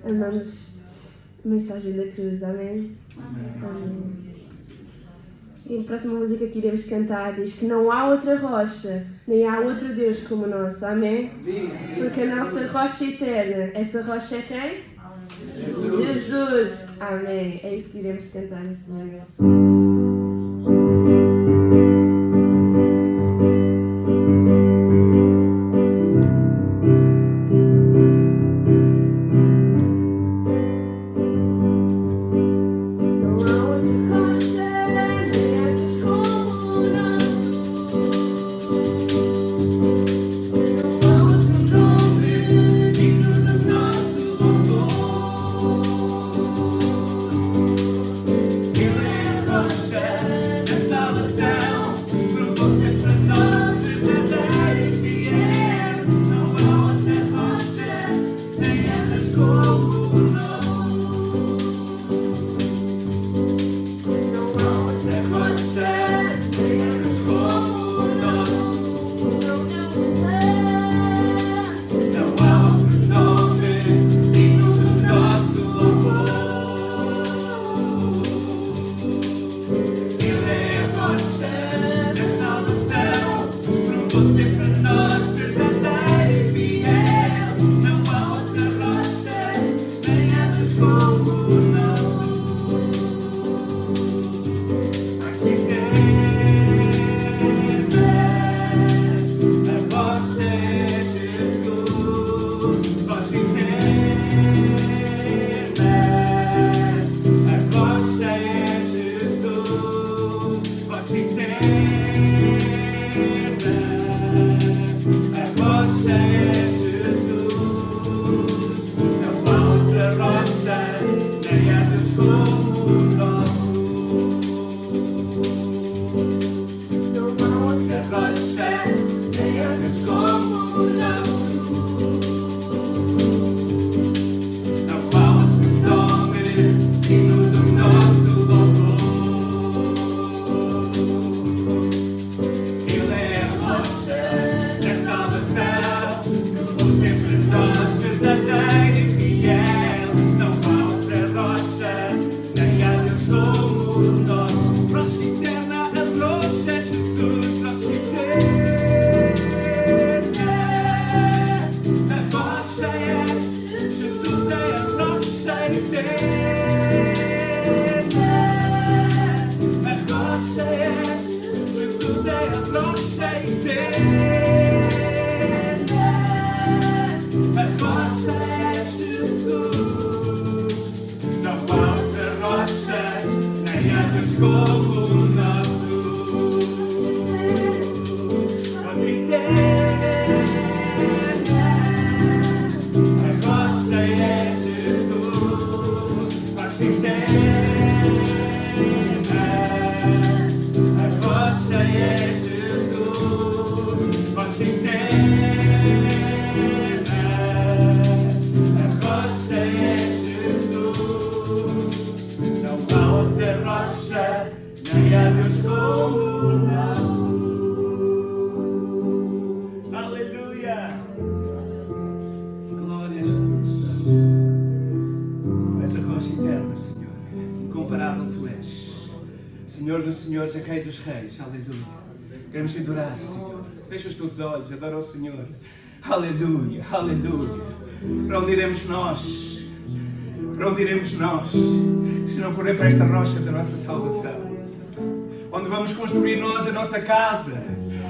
amamos a mensagem da cruz. Amém? Amém. E a próxima música que iremos cantar diz que não há outra rocha, nem há outro Deus como o nosso. Amém? Porque a nossa rocha eterna, essa rocha é quem? Jesus. Amém. É isso que iremos cantar neste momento. Senhor dos senhores, a Rei dos reis, aleluia. Queremos adorar, Senhor. Fecha os teus olhos, adora o Senhor. Aleluia, aleluia. Para onde iremos nós? Para onde iremos nós? Se não correr para esta rocha da nossa salvação. Onde vamos construir nós a nossa casa?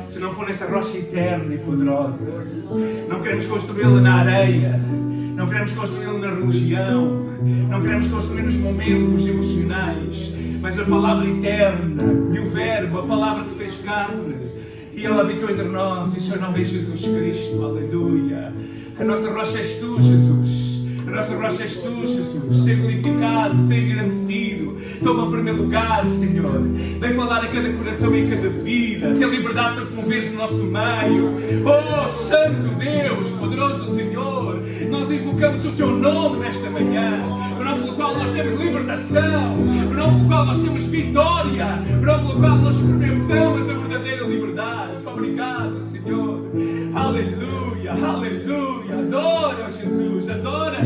Se não for nesta rocha eterna e poderosa. Não queremos construí-la na areia. Não queremos construí-la na religião. Não queremos construir nos momentos emocionais. Mas a palavra eterna e o verbo, a palavra se fez carne e Ele habitou entre nós e o seu nome é Jesus Cristo, aleluia. A nossa rocha és tu, Jesus. A nossa rocha és tu, Jesus. Ser glorificado, ser engrandecido. Toma o primeiro lugar, Senhor. Vem falar a cada coração e a cada vida. Ter liberdade para te moveres no nosso meio. Oh, Santo Deus, poderoso Senhor. Nós invocamos o Teu nome nesta manhã. O nome pelo qual nós temos libertação. O nome pelo qual nós temos vitória. O nome pelo qual nós experimentamos a verdadeira liberdade. Obrigado, Senhor. Aleluia, aleluia. Adora Jesus,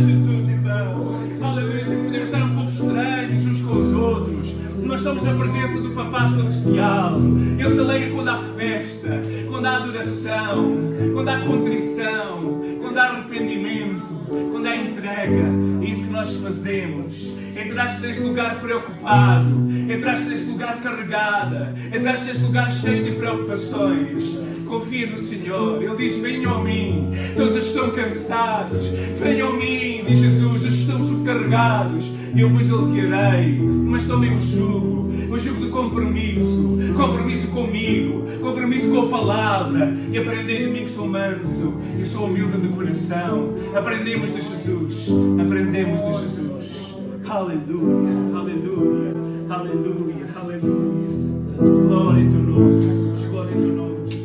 Jesus, irmão. coração. Aleluia, Senhor, podemos estar um pouco estranhos uns com os outros. Nós estamos na presença do Papá Celestial. Ele se alegra quando há festa, quando há adoração, quando há contrição, quando há arrependimento, quando há entrega. É isso que nós fazemos. Entraste neste lugar preocupado, entraste neste lugar carregada, entraste neste lugar cheio de preocupações. Confia no Senhor. Ele diz: venham a mim, todos os que estão cansados. Venham a mim, diz Jesus, os que estão subcarregados, e eu vos aliviarei. Mas tomem o jugo de compromisso. Compromisso comigo, compromisso com a palavra. E aprendei de mim que sou manso e sou humilde de coração. Aprendemos de Jesus. Aprendemos de Jesus. Aleluia, aleluia, aleluia, aleluia. Glória ao teu nome, Jesus. Glória ao teu nome, Jesus.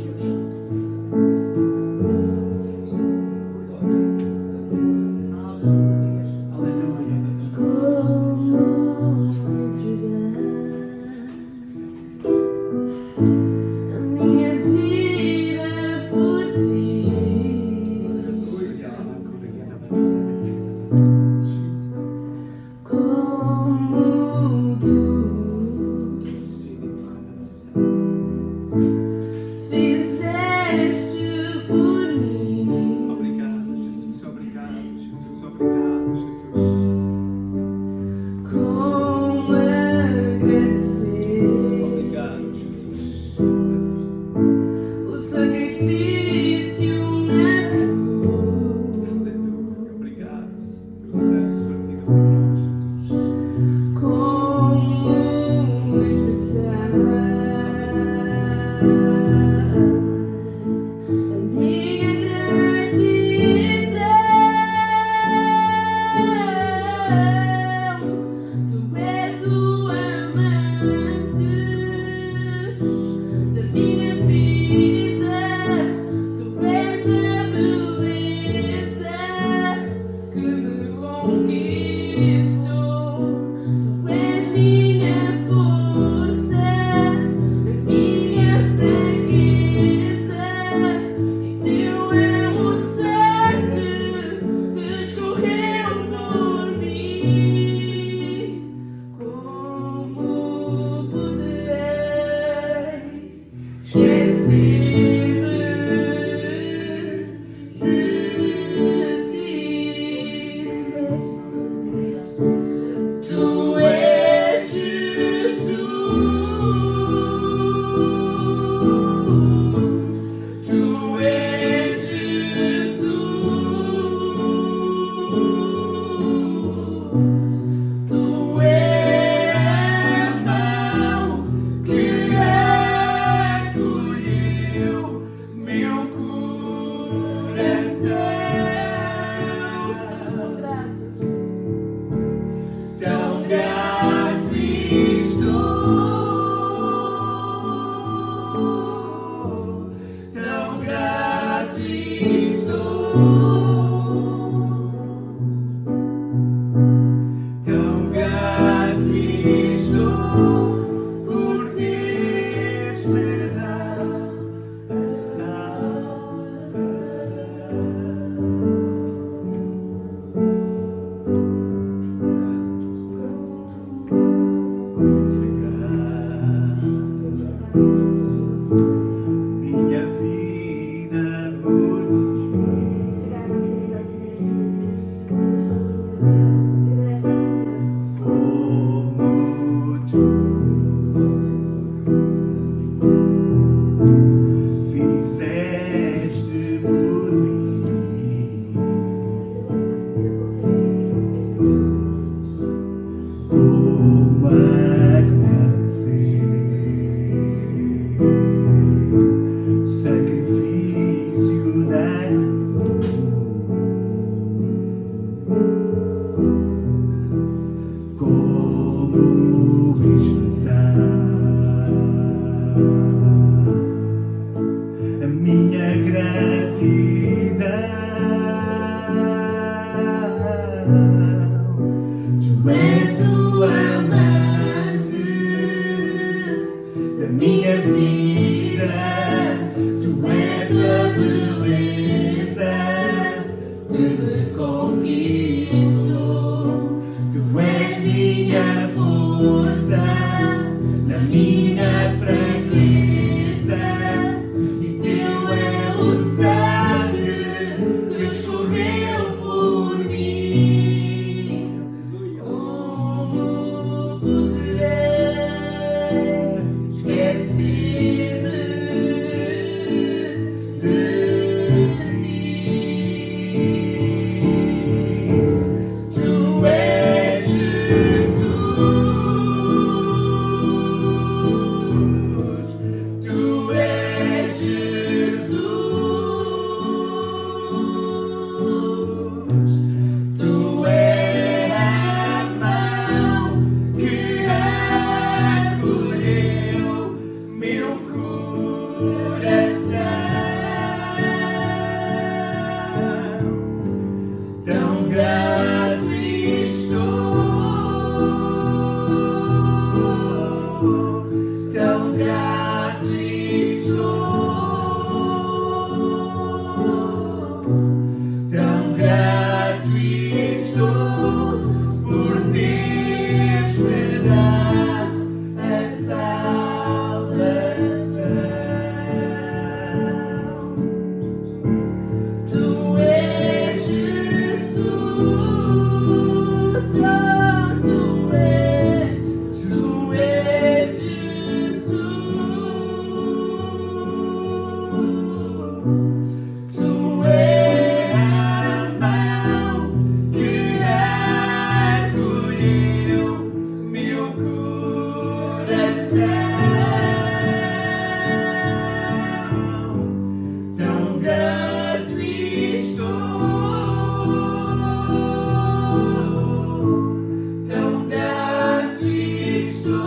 Tão grato estou, tão grato estou, tão grato estou por teres me dado a salvação. Tu és Jesus, tu és Jesus, tu és a mão que acolheu meu coração. Tão grato estou, tão grato estou,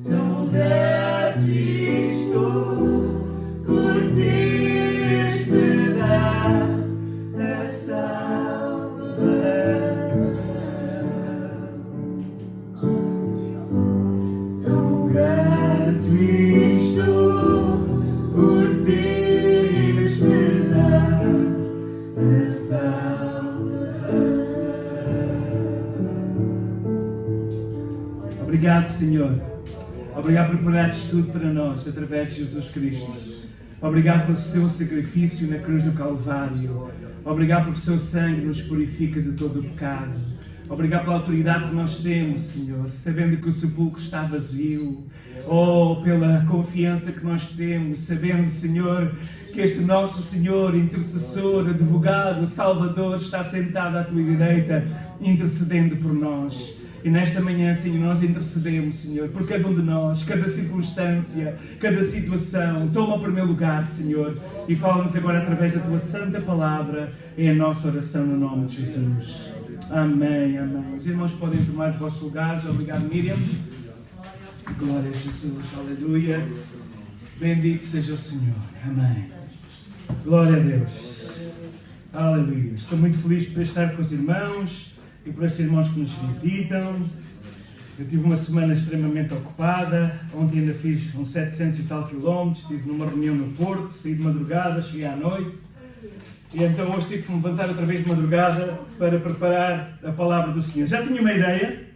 tão grato estou por teres me dado a salvação. Tão grato estou por teres me dado a salvação. Obrigado, Senhor. Obrigado por preparaste tudo para nós através de Jesus Cristo. Obrigado pelo seu sacrifício na cruz do Calvário. Obrigado porque o seu sangue nos purifica de todo o pecado. Obrigado pela autoridade que nós temos, Senhor, sabendo que o sepulcro está vazio. Oh, pela confiança que nós temos, sabendo, Senhor, que este nosso Senhor, intercessor, advogado, Salvador, está sentado à tua direita, intercedendo por nós. E nesta manhã, Senhor, nós intercedemos, Senhor, por cada um de nós, cada circunstância, cada situação. Toma o primeiro lugar, Senhor, e fala-nos agora através da tua santa palavra, em a nossa oração no nome de Jesus. Amém, amém. Os irmãos podem tomar os vossos lugares. Obrigado, Miriam. Glória a Jesus, aleluia. Bendito seja o Senhor, amém. Glória a Deus, aleluia. Estou muito feliz por estar com os irmãos e por estes irmãos que nos visitam. Eu tive uma semana extremamente ocupada. Ontem ainda fiz uns 700 e tal quilómetros. Estive numa reunião no Porto, saí de madrugada, cheguei à noite. E então hoje tive que me levantar outra vez de madrugada para preparar a palavra do Senhor. Já tinha uma ideia.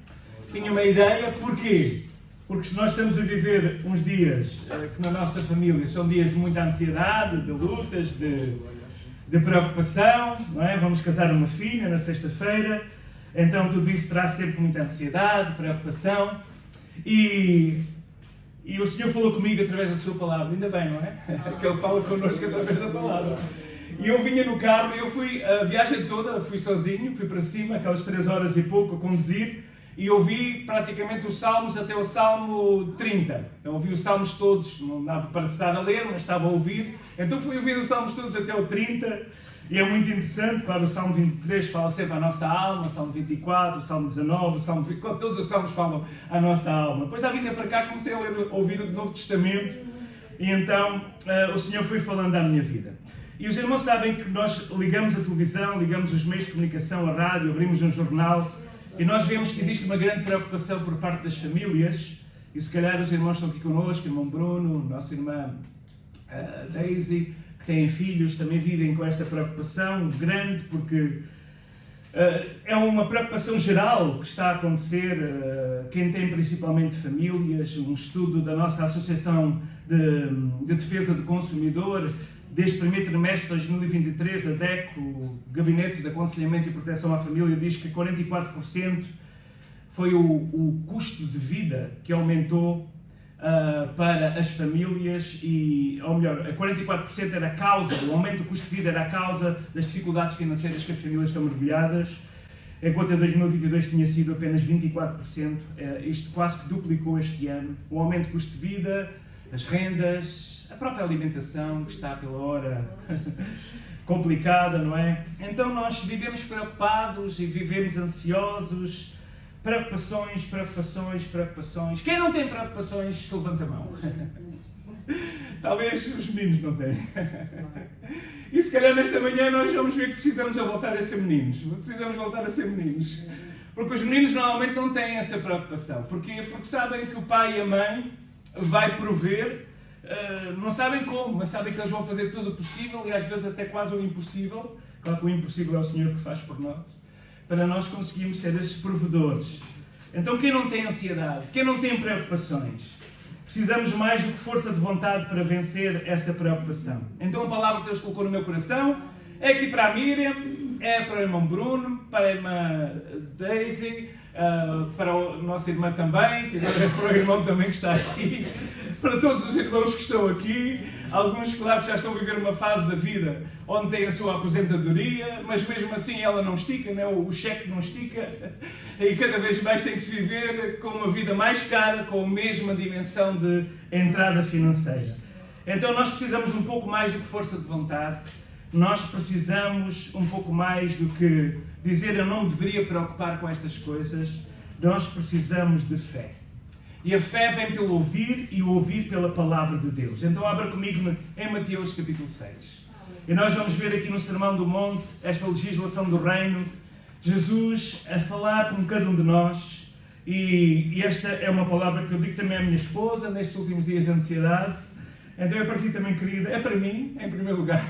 Porquê? Porque se nós estamos a viver uns dias que na nossa família são dias de muita ansiedade, de lutas, de preocupação, não é? Vamos casar uma filha na sexta-feira, então tudo isso traz sempre muita ansiedade, preocupação. E o Senhor falou comigo através da sua palavra, ainda bem, não é? Que Ele fala connosco através da palavra. E eu vinha no carro, eu fui a viagem toda, fui sozinho, fui para cima, aquelas 3 horas e pouco a conduzir, e ouvi praticamente os salmos até o salmo 30. Eu ouvi os salmos todos, não dava para estar a ler, mas estava a ouvir. Então fui ouvir os salmos todos até o 30, e é muito interessante, claro, o salmo 23 fala sempre à nossa alma, o salmo 24, o salmo 19, o salmo 24, todos os salmos falam à nossa alma. Depois, à vinda para cá, comecei a ouvir o Novo Testamento, e então o Senhor foi falando à minha vida. E os irmãos sabem que nós ligamos a televisão, ligamos os meios de comunicação, a rádio, abrimos um jornal e nós vemos que existe uma grande preocupação por parte das famílias. E se calhar os irmãos estão aqui connosco, o irmão Bruno, nossa irmã Daisy, que têm filhos, também vivem com esta preocupação grande, porque é uma preocupação geral que está a acontecer. Quem tem principalmente famílias, um estudo da nossa Associação de Defesa do Consumidor, desde o primeiro trimestre de 2023, a DECO, o Gabinete de Aconselhamento e Proteção à Família, diz que 44% foi o custo de vida que aumentou para as famílias, ou melhor, 44% era a causa, o aumento do custo de vida era a causa das dificuldades financeiras que as famílias estão mergulhadas, enquanto em 2022 tinha sido apenas 24%, isto quase que duplicou este ano. O aumento do custo de vida, as rendas, a própria alimentação, que está pela hora complicada, não é? Então nós vivemos preocupados e vivemos ansiosos Preocupações, preocupações, preocupações. Quem não tem preocupações, se levanta a mão. Talvez os meninos não tenham. E se calhar nesta manhã nós vamos ver que precisamos voltar a ser meninos. Precisamos voltar a ser meninos. Porque os meninos normalmente não têm essa preocupação. Porquê? Porque sabem que o pai e a mãe vai prover. Não sabem como, mas sabem que eles vão fazer tudo o possível e às vezes até quase o impossível. Claro que o impossível é o Senhor que faz por nós. Para nós conseguirmos ser esses provedores. Então quem não tem ansiedade, quem não tem preocupações, precisamos mais do que força de vontade para vencer essa preocupação. Então a palavra que Deus colocou no meu coração é aqui para a Miriam, é para o irmão Bruno, para a irmã Daisy, para a nossa irmã também, que agora é para o irmão também que está aqui, para todos os irmãos que estão aqui, alguns, claro, que já estão a viver uma fase da vida onde têm a sua aposentadoria, mas mesmo assim ela não estica, né? O cheque não estica, e cada vez mais tem que se viver com uma vida mais cara, com a mesma dimensão de entrada financeira. Então nós precisamos um pouco mais do que força de vontade, nós precisamos um pouco mais do que dizer eu não deveria preocupar com estas coisas, nós precisamos de fé. E a fé vem pelo ouvir e o ouvir pela palavra de Deus. Então abra comigo em Mateus capítulo 6. E nós vamos ver aqui no Sermão do Monte, esta legislação do reino, Jesus a falar com cada um de nós. E esta é uma palavra que eu digo também à minha esposa, nestes últimos dias de ansiedade. Então é para ti também, querida, é para mim, em primeiro lugar,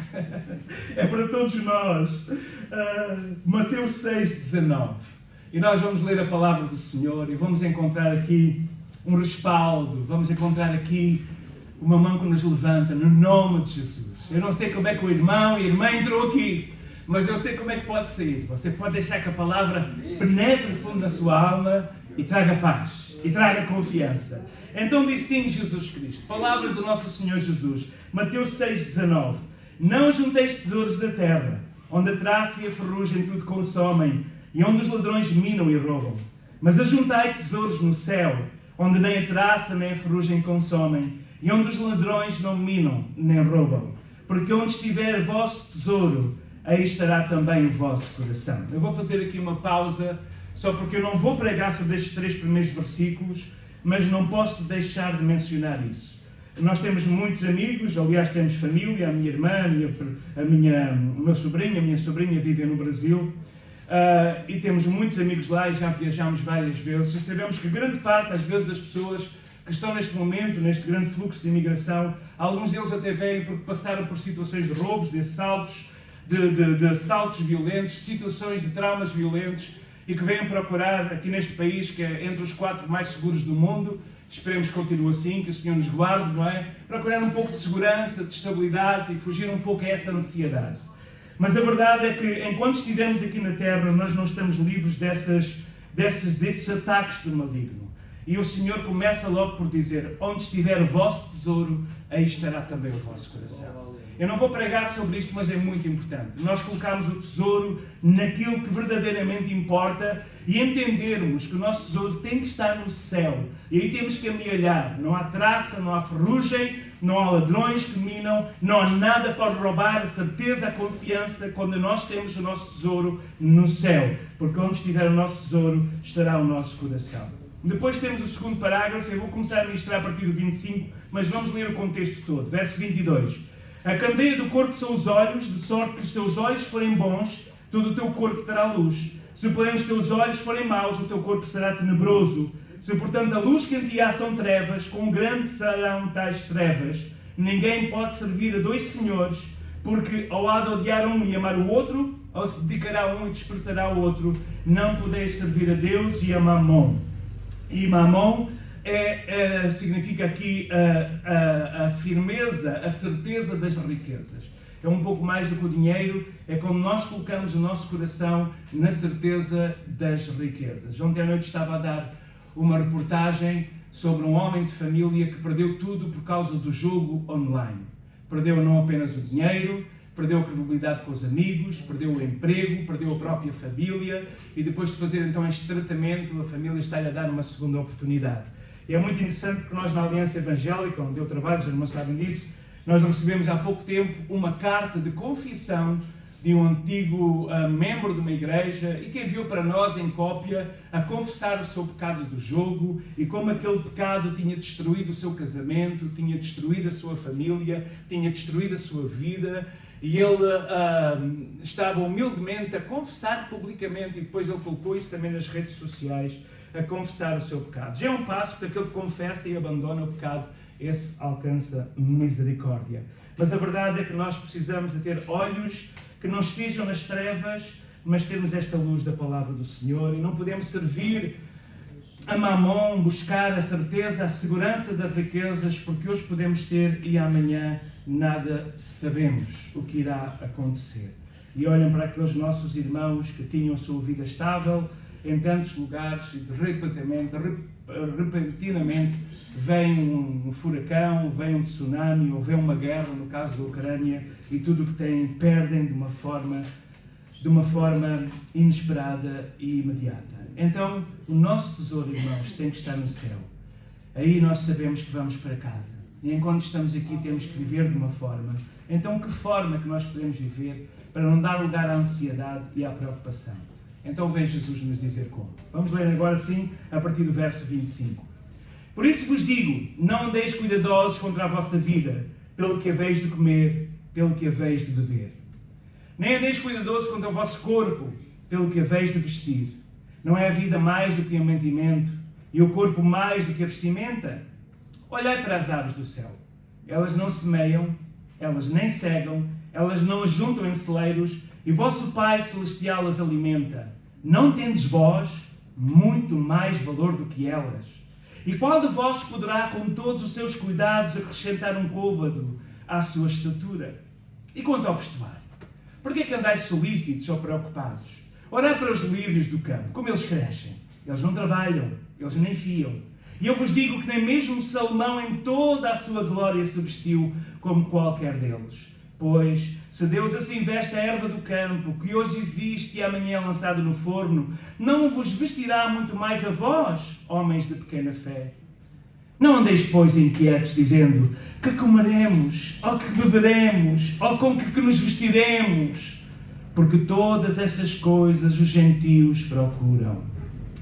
é para todos nós. Mateus 6, 19. E nós vamos ler a palavra do Senhor e vamos encontrar aqui um respaldo, vamos encontrar aqui uma mão que nos levanta, no nome de Jesus. Eu não sei como é que o irmão e a irmã entrou aqui, mas eu sei como é que pode sair. Você pode deixar que a palavra penetre fundo na sua alma e traga paz, e traga confiança. Então diz sim Jesus Cristo, palavras do nosso Senhor Jesus, Mateus 6, 19. Não junteis tesouros da terra, onde a traça e a ferrugem tudo consomem, e onde os ladrões minam e roubam. Mas ajuntai tesouros no céu, onde nem a traça nem a ferrugem consomem, e onde os ladrões não minam nem roubam. Porque onde estiver o vosso tesouro, aí estará também o vosso coração. Eu vou fazer aqui uma pausa, só porque eu não vou pregar sobre estes 3 primeiros versículos, mas não posso deixar de mencionar isso. Nós temos muitos amigos, aliás temos família, a minha irmã, o meu sobrinho, a minha sobrinha vivem no Brasil, e temos muitos amigos lá e já viajámos várias vezes e sabemos que grande parte, às vezes, das pessoas que estão neste momento, neste grande fluxo de imigração, alguns deles até vêm porque passaram por situações de roubos, de assaltos, de assaltos violentos, situações de traumas violentos, e que vêm procurar aqui neste país, que é entre os 4 mais seguros do mundo, esperemos que continue assim, que o Senhor nos guarde, não é? Procurar um pouco de segurança, de estabilidade e fugir um pouco a essa ansiedade. Mas a verdade é que, enquanto estivermos aqui na Terra, nós não estamos livres desses ataques do maligno. E o Senhor começa logo por dizer, onde estiver o vosso tesouro, aí estará também o vosso coração. Eu não vou pregar sobre isto, mas é muito importante. Nós colocamos o tesouro naquilo que verdadeiramente importa e entendermos que o nosso tesouro tem que estar no céu. E aí temos que amealhar. Não há traça, não há ferrugem, não há ladrões que minam, não há nada para roubar a certeza, a confiança, quando nós temos o nosso tesouro no céu. Porque onde estiver o nosso tesouro, estará o nosso coração. Depois temos o segundo parágrafo, eu vou começar a ministrar a partir do 25, mas vamos ler o contexto todo. Verso 22. A candeia do corpo são os olhos, de sorte que os teus olhos forem bons, todo o teu corpo terá luz. Se, porém, os teus olhos forem maus, o teu corpo será tenebroso. Se, portanto, a luz que em ti há são trevas, quão grandes serão tais trevas. Ninguém pode servir a 2 senhores, porque ao há de odiar um e amar o outro, ou se dedicará a um e desprezará o outro. Não podeis servir a Deus e a Mamon. E Mamon significa aqui a firmeza, a certeza das riquezas. É um pouco mais do que o dinheiro, é como nós colocamos o nosso coração na certeza das riquezas. Ontem à noite estava a dar uma reportagem sobre um homem de família que perdeu tudo por causa do jogo online. Perdeu não apenas o dinheiro, perdeu a credibilidade com os amigos, perdeu o emprego, perdeu a própria família e depois de fazer então este tratamento, a família está-lhe a dar uma segunda oportunidade. E é muito interessante porque nós na Aliança Evangélica, onde eu trabalho, já não sabem disso, nós recebemos há pouco tempo uma carta de confissão de um antigo membro de uma igreja e que enviou para nós em cópia a confessar o seu pecado do jogo e como aquele pecado tinha destruído o seu casamento, tinha destruído a sua família, tinha destruído a sua vida, e ele estava humildemente a confessar publicamente, e depois ele colocou isso também nas redes sociais, a confessar o seu pecado. Já é um passo para aquele que confessa e abandona o pecado, esse alcança misericórdia. Mas a verdade é que nós precisamos de ter olhos que não estejam nas trevas, mas termos esta luz da palavra do Senhor, e não podemos servir a Mamon, buscar a certeza, a segurança das riquezas, porque hoje podemos ter e amanhã nada sabemos o que irá acontecer. E olhem para aqueles nossos irmãos que tinham a sua vida estável em tantos lugares e repentinamente vem um furacão, vem um tsunami ou vem uma guerra, no caso da Ucrânia, e tudo o que têm perdem de uma forma inesperada e imediata. Então, o nosso tesouro, irmãos, tem que estar no céu. Aí nós sabemos que vamos para casa. E enquanto estamos aqui temos que viver de uma forma. Então, que forma que nós podemos viver para não dar lugar à ansiedade e à preocupação? Então vem Jesus nos dizer como. Vamos ler agora sim, a partir do verso 25. Por isso vos digo, não andeis cuidadosos contra a vossa vida, pelo que haveis de comer, pelo que haveis de beber. Nem andeis cuidadosos contra o vosso corpo, pelo que haveis de vestir. Não é a vida mais do que o mantimento, e o corpo mais do que a vestimenta? Olhai para as aves do céu. Elas não semeiam, elas nem cegam, elas não ajuntam em celeiros, e vosso Pai Celestial as alimenta. Não tendes vós muito mais valor do que elas? E qual de vós poderá, com todos os seus cuidados, acrescentar um côvado à sua estatura? E quanto ao vestuário? Por que andais solícitos ou preocupados? Olhai para os lírios do campo, como eles crescem. Eles não trabalham, eles nem fiam. E eu vos digo que nem mesmo Salomão em toda a sua glória se vestiu como qualquer deles. Pois, se Deus assim veste a erva do campo, que hoje existe e amanhã é lançado no forno, não vos vestirá muito mais a vós, homens de pequena fé? Não andeis, pois, inquietos, dizendo, que comeremos, ou que beberemos, ou com que nos vestiremos? Porque todas essas coisas os gentios procuram.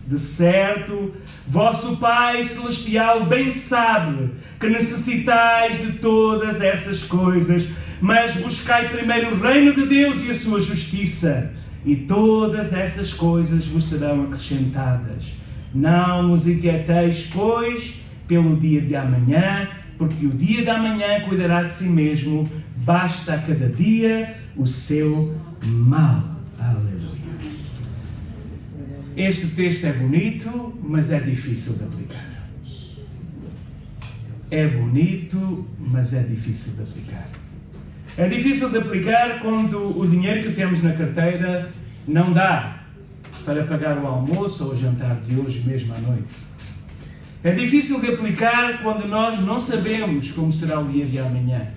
De certo, vosso Pai Celestial bem sabe que necessitais de todas essas coisas, mas buscai primeiro o reino de Deus e a sua justiça, e todas essas coisas vos serão acrescentadas. Não vos inquieteis, pois, pelo dia de amanhã, porque o dia de amanhã cuidará de si mesmo, basta a cada dia o seu mal. Aleluia. Este texto é bonito, mas é difícil de aplicar. É bonito, mas é difícil de aplicar. É difícil de aplicar quando o dinheiro que temos na carteira não dá para pagar o almoço ou o jantar de hoje mesmo à noite. É difícil de aplicar quando nós não sabemos como será o dia de amanhã.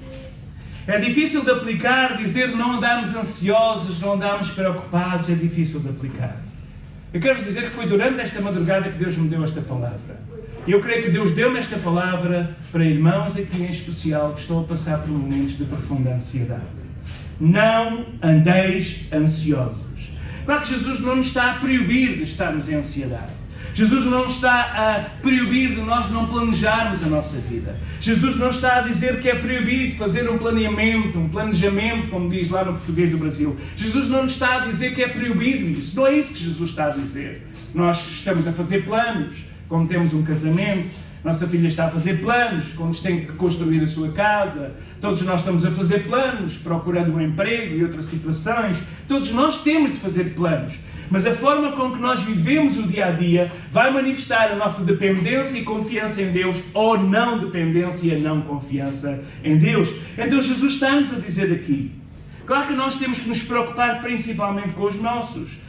É difícil de aplicar dizer não andarmos ansiosos, não andarmos preocupados, é difícil de aplicar. Eu quero-vos dizer que foi durante esta madrugada que Deus me deu esta palavra. E eu creio que Deus deu-me esta palavra para irmãos aqui em especial que estão a passar por momentos de profunda ansiedade. Não andeis ansiosos. Claro que Jesus não nos está a proibir de estarmos em ansiedade. Jesus não está a proibir de nós não planejarmos a nossa vida. Jesus não está a dizer que é proibido fazer um planejamento, como diz lá no português do Brasil. Jesus não nos está a dizer que é proibido isso. Não é isso que Jesus está a dizer. Nós estamos a fazer planos, quando temos um casamento. Nossa filha está a fazer planos, quando tem que construir a sua casa. Todos nós estamos a fazer planos, procurando um emprego e outras situações. Todos nós temos de fazer planos. Mas a forma com que nós vivemos o dia a dia vai manifestar a nossa dependência e confiança em Deus ou não dependência e não confiança em Deus. Então Jesus está-nos a dizer aqui. Claro que nós temos que nos preocupar principalmente com os nossos.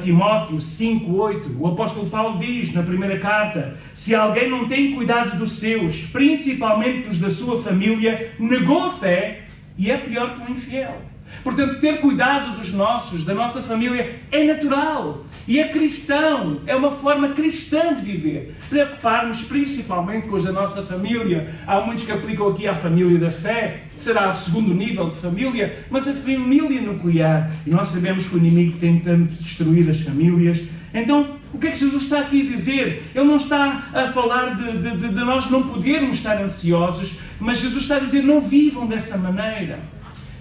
Timóteo 5:8, o apóstolo Paulo diz na primeira carta: se alguém não tem cuidado dos seus, principalmente dos da sua família, negou a fé e é pior que um infiel. Portanto, ter cuidado dos nossos, da nossa família, é natural. E é cristão. É uma forma cristã de viver. Preocupar-nos principalmente com os da nossa família. Há muitos que aplicam aqui à família da fé. Será o segundo nível de família. Mas a família nuclear. E nós sabemos que o inimigo tem tanto destruído as famílias. Então, o que é que Jesus está aqui a dizer? Ele não está a falar de nós não podermos estar ansiosos. Mas Jesus está a dizer, não vivam dessa maneira.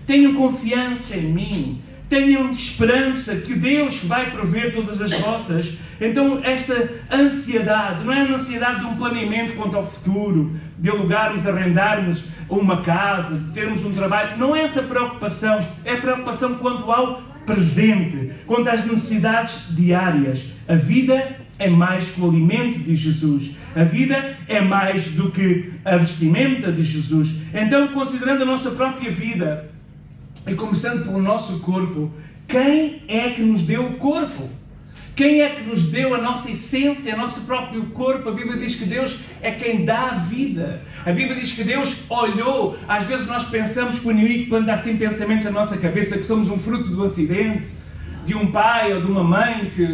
Tenham confiança em mim. Tenham esperança que Deus vai prover todas as vossas. Então, esta ansiedade, não é a ansiedade de um planeamento quanto ao futuro, de alugarmos, arrendarmos uma casa, de termos um trabalho. Não é essa preocupação. É a preocupação quanto ao presente, quanto às necessidades diárias. A vida é mais que o alimento de Jesus. A vida é mais do que a vestimenta de Jesus. Então, considerando a nossa própria vida, e começando pelo nosso corpo, quem é que nos deu o corpo? Quem é que nos deu a nossa essência, o nosso próprio corpo? A Bíblia diz que Deus é quem dá a vida. A Bíblia diz que Deus olhou. Às vezes nós pensamos que o inimigo planta assim pensamentos na nossa cabeça, que somos um fruto do acidente, de um pai ou de uma mãe que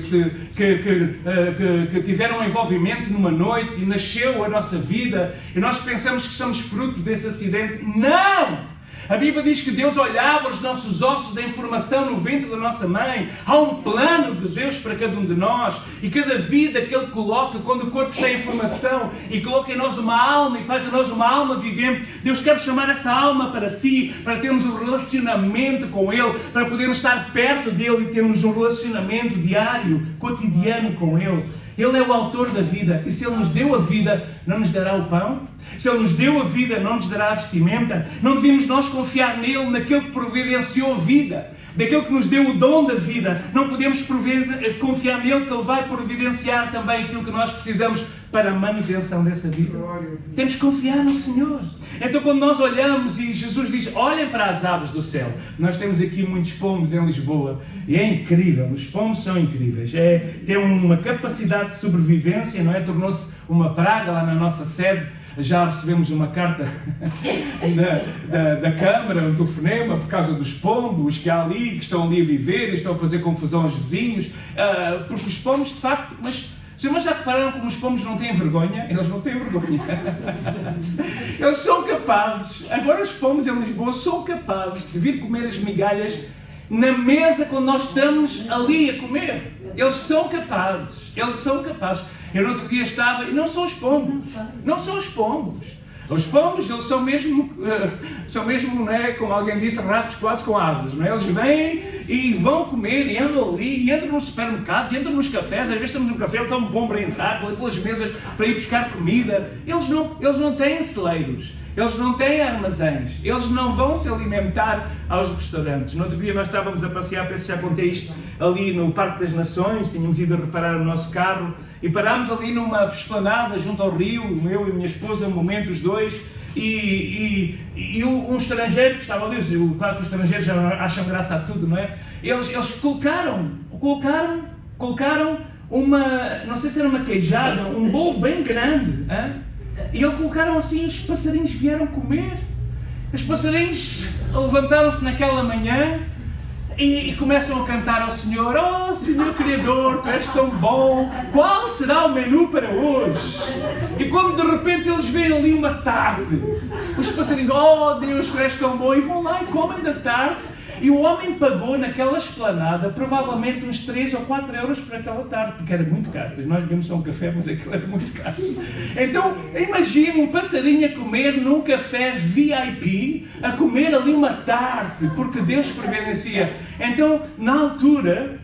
tiveram um envolvimento numa noite e nasceu a nossa vida, e nós pensamos que somos fruto desse acidente. Não! A Bíblia diz que Deus olhava os nossos ossos em formação no ventre da nossa mãe. Há um plano de Deus para cada um de nós. E cada vida que Ele coloca, quando o corpo está em formação e coloca em nós uma alma e faz de nós uma alma vivente, Deus quer chamar essa alma para si, para termos um relacionamento com Ele, para podermos estar perto dEle e termos um relacionamento diário, cotidiano com Ele. Ele é o autor da vida, e se Ele nos deu a vida, não nos dará o pão? Se Ele nos deu a vida, não nos dará a vestimenta? Não devemos nós confiar nele, naquele que providenciou a vida, daquele que nos deu o dom da vida? Não podemos confiar nele, que Ele vai providenciar também aquilo que nós precisamos para a manutenção dessa vida? Temos que confiar no Senhor. Então, quando nós olhamos e Jesus diz, olhem para as aves do céu. Nós temos aqui muitos pombos em Lisboa e é incrível, os pombos são incríveis. Tem uma capacidade de sobrevivência, não é? Tornou-se uma praga lá na nossa sede. Já recebemos uma carta da Câmara, um telefonema, por causa dos pombos que há ali, que estão ali a viver e estão a fazer confusão aos vizinhos. Porque os pombos, de facto, mas já repararam como os pombos não têm vergonha? Eles não têm vergonha. Eles são capazes, agora os pombos em Lisboa são capazes de vir comer as migalhas na mesa quando nós estamos ali a comer. Eles são capazes. Eu no outro dia estava, e não são os pombos. Não são os pombos. Os pombos, eles são mesmo, não é, como alguém disse, ratos quase com asas, não é? Eles vêm e vão comer, e andam ali, e entram no supermercado, e entram nos cafés. Às vezes estamos no café, ele tão bom para entrar, pelas mesas, para ir buscar comida. Eles não têm celeiros, eles não têm armazéns, eles não vão se alimentar aos restaurantes. No outro dia nós estávamos a passear, penso que já contei isto, ali no Parque das Nações, tínhamos ido a reparar o nosso carro, e parámos ali numa esplanada junto ao rio, eu e a minha esposa, um momento, os dois, e um estrangeiro que estava ali, claro que os estrangeiros já acham graça a tudo, não é? Eles colocaram uma, não sei se era uma queijada, um bolo bem grande, hein? E eles colocaram assim, os passarinhos vieram comer. Os passarinhos levantaram-se naquela manhã e começam a cantar ao Senhor: oh Senhor Criador, Tu és tão bom, qual será o menu para hoje? E quando de repente eles veem ali uma tarte, os passarinhos: oh Deus, Tu és tão bom, e vão lá e comem da tarte. E o homem pagou naquela esplanada provavelmente uns 3 ou 4 euros por aquela tarte, porque era muito caro. Nós bebemos só um café, mas aquilo era muito caro. Então, imagina um passarinho a comer num café VIP, a comer ali uma tarte, porque Deus providencia. Então, na altura,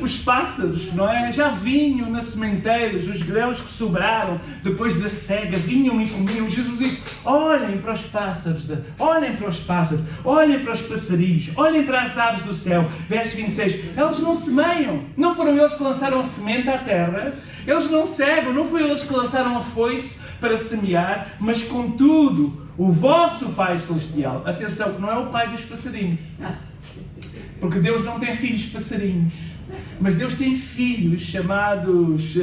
os pássaros, não é? Já vinham nas sementeiras, os grãos que sobraram depois da cega, vinham e comiam. Jesus disse: olhem para os pássaros, olhem para os passarinhos, olhem para as aves do céu. Verso 26, eles não semeiam, não foram eles que lançaram a semente à terra, eles não cegam, não foi eles que lançaram a foice para semear, mas contudo, o vosso Pai Celestial, atenção, que não é o Pai dos passarinhos, porque Deus não tem filhos passarinhos, mas Deus tem filhos chamados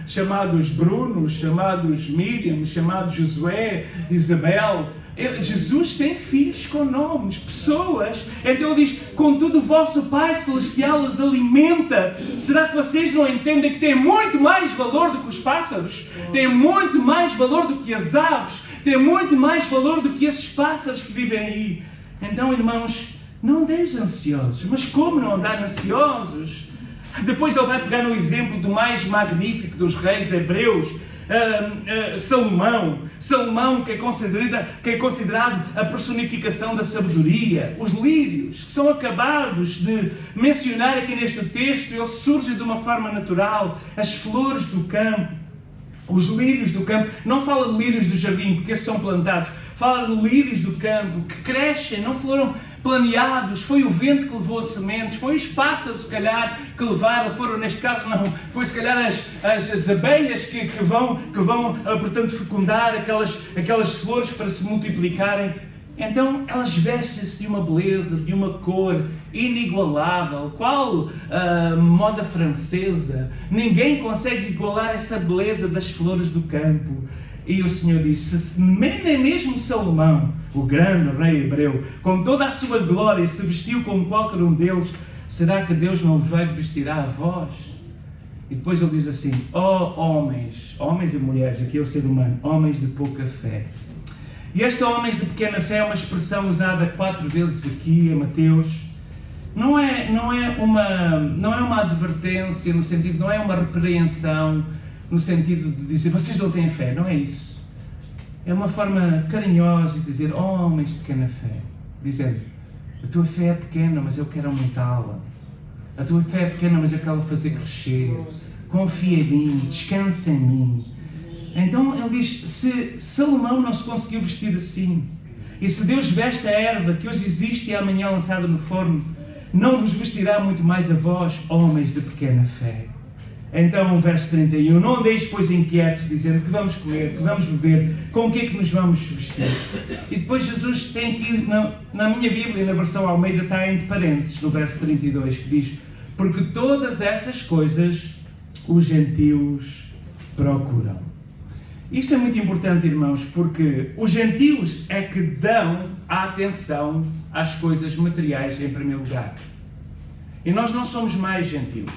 chamados Bruno, chamados Miriam, chamados Josué, Isabel. Jesus tem filhos com nomes, pessoas. Então ele diz, contudo o vosso Pai Celestial os alimenta. Será que vocês não entendem que tem muito mais valor do que os pássaros? Tem muito mais valor do que as aves? Tem muito mais valor do que esses pássaros que vivem aí? Então, irmãos, não andeis ansiosos. Mas como não andar ansiosos? Depois ele vai pegar no exemplo do mais magnífico dos reis hebreus, Salomão, que é considerado a personificação da sabedoria. Os lírios, que são acabados de mencionar aqui neste texto, eles surgem de uma forma natural. As flores do campo, os lírios do campo, não fala de lírios do jardim, porque esses são plantados, fala de lírios do campo, que crescem, não foram planeados, foi o vento que levou as sementes, foi os pássaros, se calhar, que levaram, foram, neste caso não, foi se calhar as abelhas que vão portanto, fecundar aquelas flores para se multiplicarem. Então, elas vestem-se de uma beleza, de uma cor inigualável. Qual moda francesa? Ninguém consegue igualar essa beleza das flores do campo. E o Senhor disse, se nem mesmo Salomão, o grande rei hebreu, com toda a sua glória, se vestiu como qualquer um deles, será que Deus não vos vai vestir a vós? E depois ele diz assim, homens e mulheres, aqui é o ser humano, homens de pouca fé. E este homens de pequena fé é uma expressão usada 4 vezes aqui em Mateus. Não é uma advertência, no sentido, não é uma repreensão, no sentido de dizer, vocês não têm fé, não é isso. É uma forma carinhosa de dizer, homens de pequena fé, dizendo, a tua fé é pequena, mas eu quero aumentá-la. A tua fé é pequena, mas eu quero fazer crescer. Confia em mim, descansa em mim. Então ele diz, se Salomão não se conseguiu vestir assim, e se Deus veste a erva que hoje existe e amanhã lançada no forno, não vos vestirá muito mais a vós, homens de pequena fé. Então, verso 31, não andeis, pois, inquietos, dizendo que vamos comer, que vamos beber, com o que é que nos vamos vestir? E depois Jesus tem aqui, na minha Bíblia, na versão Almeida, está entre parênteses, no verso 32, que diz, porque todas essas coisas os gentios procuram. Isto é muito importante, irmãos, porque os gentios é que dão a atenção às coisas materiais em primeiro lugar. E nós não somos mais gentios.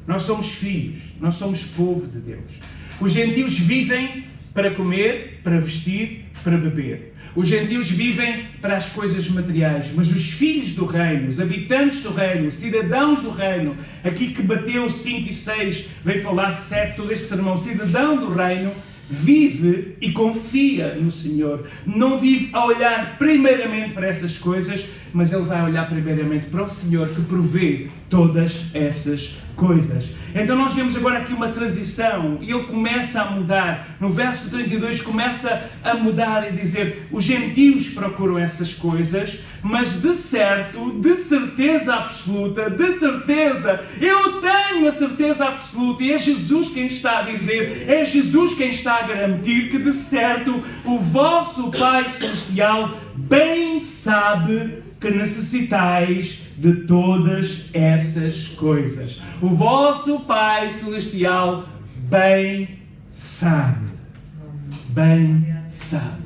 Nós somos filhos, nós somos povo de Deus. Os gentios vivem para comer, para vestir, para beber. Os gentios vivem para as coisas materiais, mas os filhos do reino, os habitantes do reino, os cidadãos do reino, aqui que Mateus 5 e 6 vem falar de 7, todo este sermão, cidadão do reino, vive e confia no Senhor. Não vive a olhar primeiramente para essas coisas, mas ele vai olhar primeiramente para o Senhor que provê todas essas coisas. Então nós vemos agora aqui uma transição e ele começa a mudar. No verso 32 começa a mudar e dizer, os gentios procuram essas coisas, mas de certo, de certeza absoluta, de certeza, eu tenho a certeza absoluta, e é Jesus quem está a dizer, é Jesus quem está a garantir que de certo o vosso Pai Celestial bem sabe que necessitais de todas essas coisas. O vosso Pai Celestial bem sabe. Bem sabe.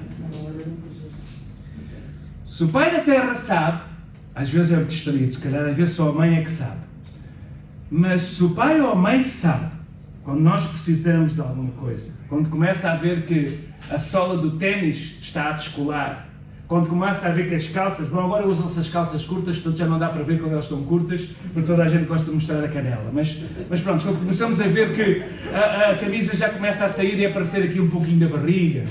Se o Pai da Terra sabe, às vezes é distraído, se calhar às vezes só a mãe é que sabe. Mas se o pai ou a mãe sabe, quando nós precisamos de alguma coisa, quando começa a ver que a sola do ténis está a descolar, quando começa a ver que as calças, bom, agora usam-se as calças curtas, portanto já não dá para ver quando elas estão curtas, porque toda a gente gosta de mostrar a canela. Mas pronto, quando começamos a ver que a camisa já começa a sair e a aparecer aqui um pouquinho da barriga,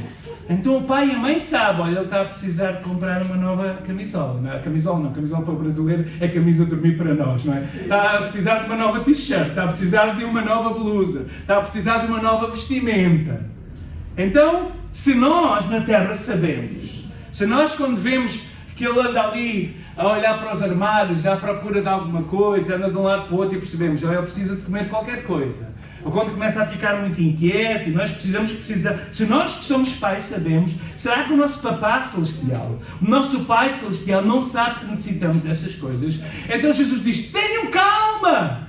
então o pai e a mãe sabem, olha, ele está a precisar de comprar uma nova camisola. Não, camisola para o brasileiro é camisa de dormir para nós, não é? Está a precisar de uma nova t-shirt, está a precisar de uma nova blusa, está a precisar de uma nova vestimenta. Então, se nós na Terra sabemos, se nós quando vemos que ele anda ali a olhar para os armários, à procura de alguma coisa, anda de um lado para o outro e percebemos, ele precisa de comer qualquer coisa. Ou quando começa a ficar muito inquieto e nós se nós que somos pais sabemos, será que o nosso Papá Celestial, o nosso Pai Celestial não sabe que necessitamos dessas coisas? Então Jesus diz, tenham calma,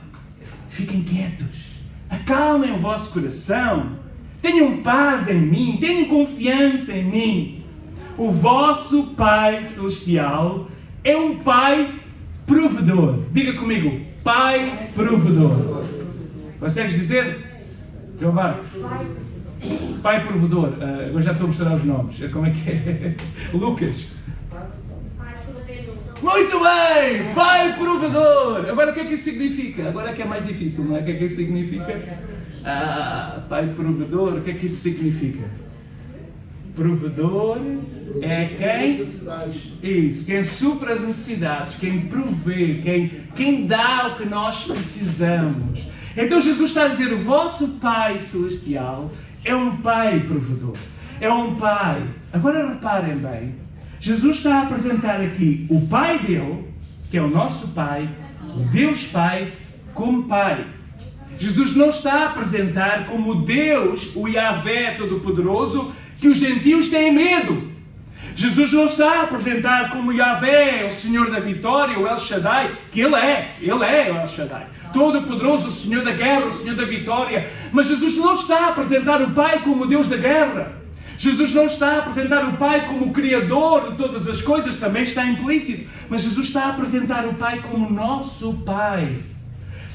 fiquem quietos, acalmem o vosso coração, tenham paz em mim, tenham confiança em mim. O vosso Pai Celestial é um Pai provedor. Diga comigo, Pai provedor. Consegues dizer? João Marcos? Pai provedor. Agora já estou a misturar os nomes. Como é que é? Lucas? Muito bem! Pai provedor! Agora o que é que isso significa? Agora é que é mais difícil, não é? O que é que isso significa? Pai provedor, o que é que isso significa? Provedor é quem? Isso, quem supra as necessidades, quem provê, quem dá o que nós precisamos. Então Jesus está a dizer, o vosso Pai Celestial é um Pai provedor. É um Pai. Agora reparem bem, Jesus está a apresentar aqui o Pai dele, que é o nosso Pai, o Deus Pai, como Pai. Jesus não está a apresentar como Deus, o Yahvé Todo-Poderoso, que os gentios têm medo. Jesus não está a apresentar como Yahvé, o Senhor da vitória, o El Shaddai, que Ele é o El Shaddai. Todo-Poderoso, o Senhor da guerra, o Senhor da vitória. Mas Jesus não está a apresentar o Pai como Deus da guerra. Jesus não está a apresentar o Pai como o Criador de todas as coisas, também está implícito. Mas Jesus está a apresentar o Pai como nosso Pai.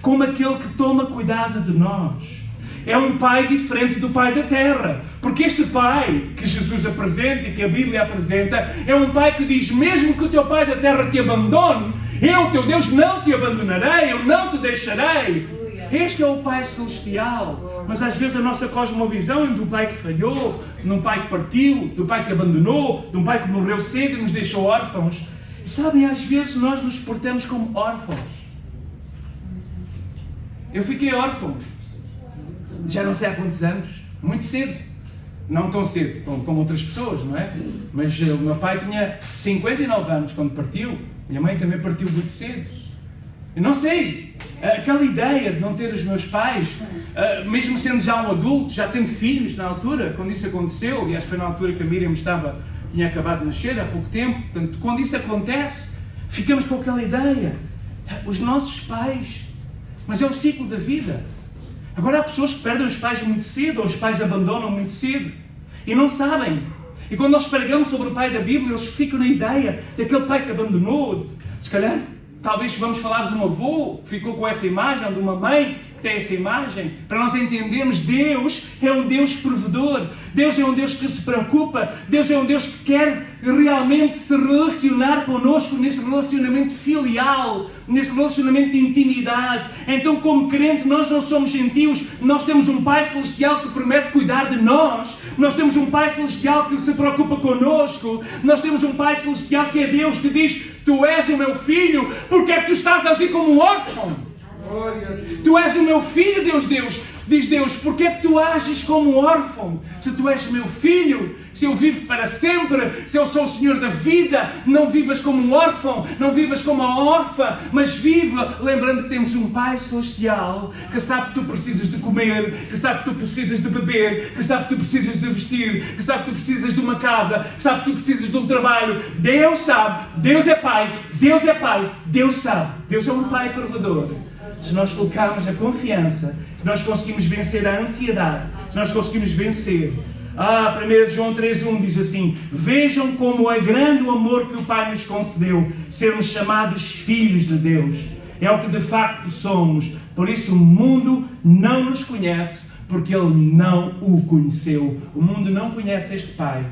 Como aquele que toma cuidado de nós. É um Pai diferente do Pai da terra. Porque este Pai que Jesus apresenta e que a Bíblia apresenta é um Pai que diz, mesmo que o teu Pai da terra te abandone, eu, teu Deus, não te abandonarei, eu não te deixarei. Este é o Pai Celestial. Mas às vezes a nossa cosmovisão é de um Pai que falhou, de um Pai que partiu, de um Pai que abandonou, de um Pai que morreu cedo e nos deixou órfãos. E sabem, às vezes nós nos portamos como órfãos. Eu fiquei órfão, já não sei há quantos anos, muito cedo. Não tão cedo como outras pessoas, não é? Mas o meu pai tinha 59 anos quando partiu, minha mãe também partiu muito cedo. Eu não sei, aquela ideia de não ter os meus pais, mesmo sendo já um adulto, já tendo filhos na altura, quando isso aconteceu, aliás foi na altura que a Miriam tinha acabado de nascer, há pouco tempo, portanto, quando isso acontece, ficamos com aquela ideia, os nossos pais, mas é o ciclo da vida. Agora há pessoas que perdem os pais muito cedo, ou os pais abandonam muito cedo, e não sabem. E quando nós pregamos sobre o pai da Bíblia, eles ficam na ideia daquele pai que abandonou. Se calhar, talvez vamos falar de um avô que ficou com essa imagem, ou de uma mãe que tem essa imagem, para nós entendermos, Deus é um Deus provedor, Deus é um Deus que se preocupa, Deus é um Deus que quer realmente se relacionar connosco nesse relacionamento filial, nesse relacionamento de intimidade. Então, como crente, nós não somos gentios, nós temos um Pai Celestial que promete cuidar de nós, nós temos um Pai Celestial que se preocupa connosco, nós temos um Pai Celestial que é Deus, que diz, tu és o meu filho, porque é que tu estás assim como um órfão? Tu és o meu filho, Deus, diz Deus, porque é que tu ages como um órfão? Se tu és meu filho, se eu vivo para sempre, se eu sou o Senhor da vida, não vivas como um órfão, não vivas como uma órfã, mas viva lembrando que temos um Pai Celestial que sabe que tu precisas de comer, que sabe que tu precisas de beber, que sabe que tu precisas de vestir, que sabe que tu precisas de uma casa, que sabe que tu precisas de um trabalho. Deus sabe, Deus é Pai, Deus sabe, Deus é um Pai provedor. Se nós colocarmos a confiança, se nós conseguimos vencer a ansiedade, se nós conseguimos vencer. 1 João 3,1 diz assim, vejam como é grande o amor que o Pai nos concedeu, sermos chamados filhos de Deus. É o que de facto somos. Por isso o mundo não nos conhece, porque ele não o conheceu. O mundo não conhece este Pai.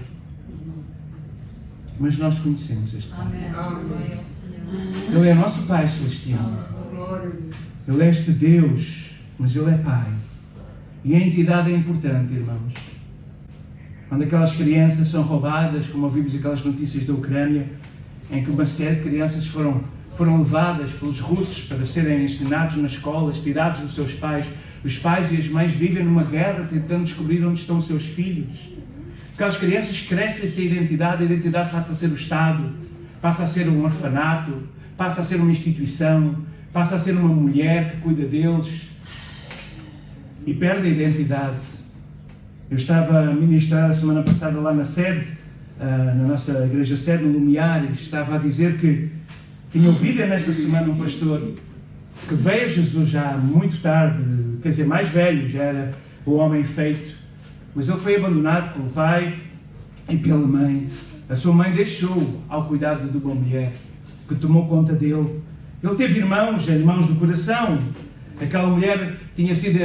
Mas nós conhecemos este Pai. Ele é nosso Pai Celestial. Ele é este Deus, mas Ele é Pai. E a entidade é importante, irmãos. Quando aquelas crianças são roubadas, como ouvimos aquelas notícias da Ucrânia, em que uma série de crianças foram levadas pelos russos para serem ensinados nas escolas, tirados dos seus pais. Os pais e as mães vivem numa guerra tentando descobrir onde estão os seus filhos. Aquelas crianças crescem sem identidade, a identidade passa a ser o Estado, passa a ser um orfanato, passa a ser uma instituição, passa a ser uma mulher que cuida deles e perde a identidade. Eu estava a ministrar a semana passada lá na sede, na nossa igreja sede, no Lumiar, e estava a dizer que tinha ouvido nesta semana um pastor que veio a Jesus já muito tarde, quer dizer, mais velho, já era o homem feito, mas ele foi abandonado pelo pai e pela mãe. A sua mãe deixou ao cuidado de uma mulher que tomou conta dele. Ele teve irmãos do coração. Aquela mulher tinha sido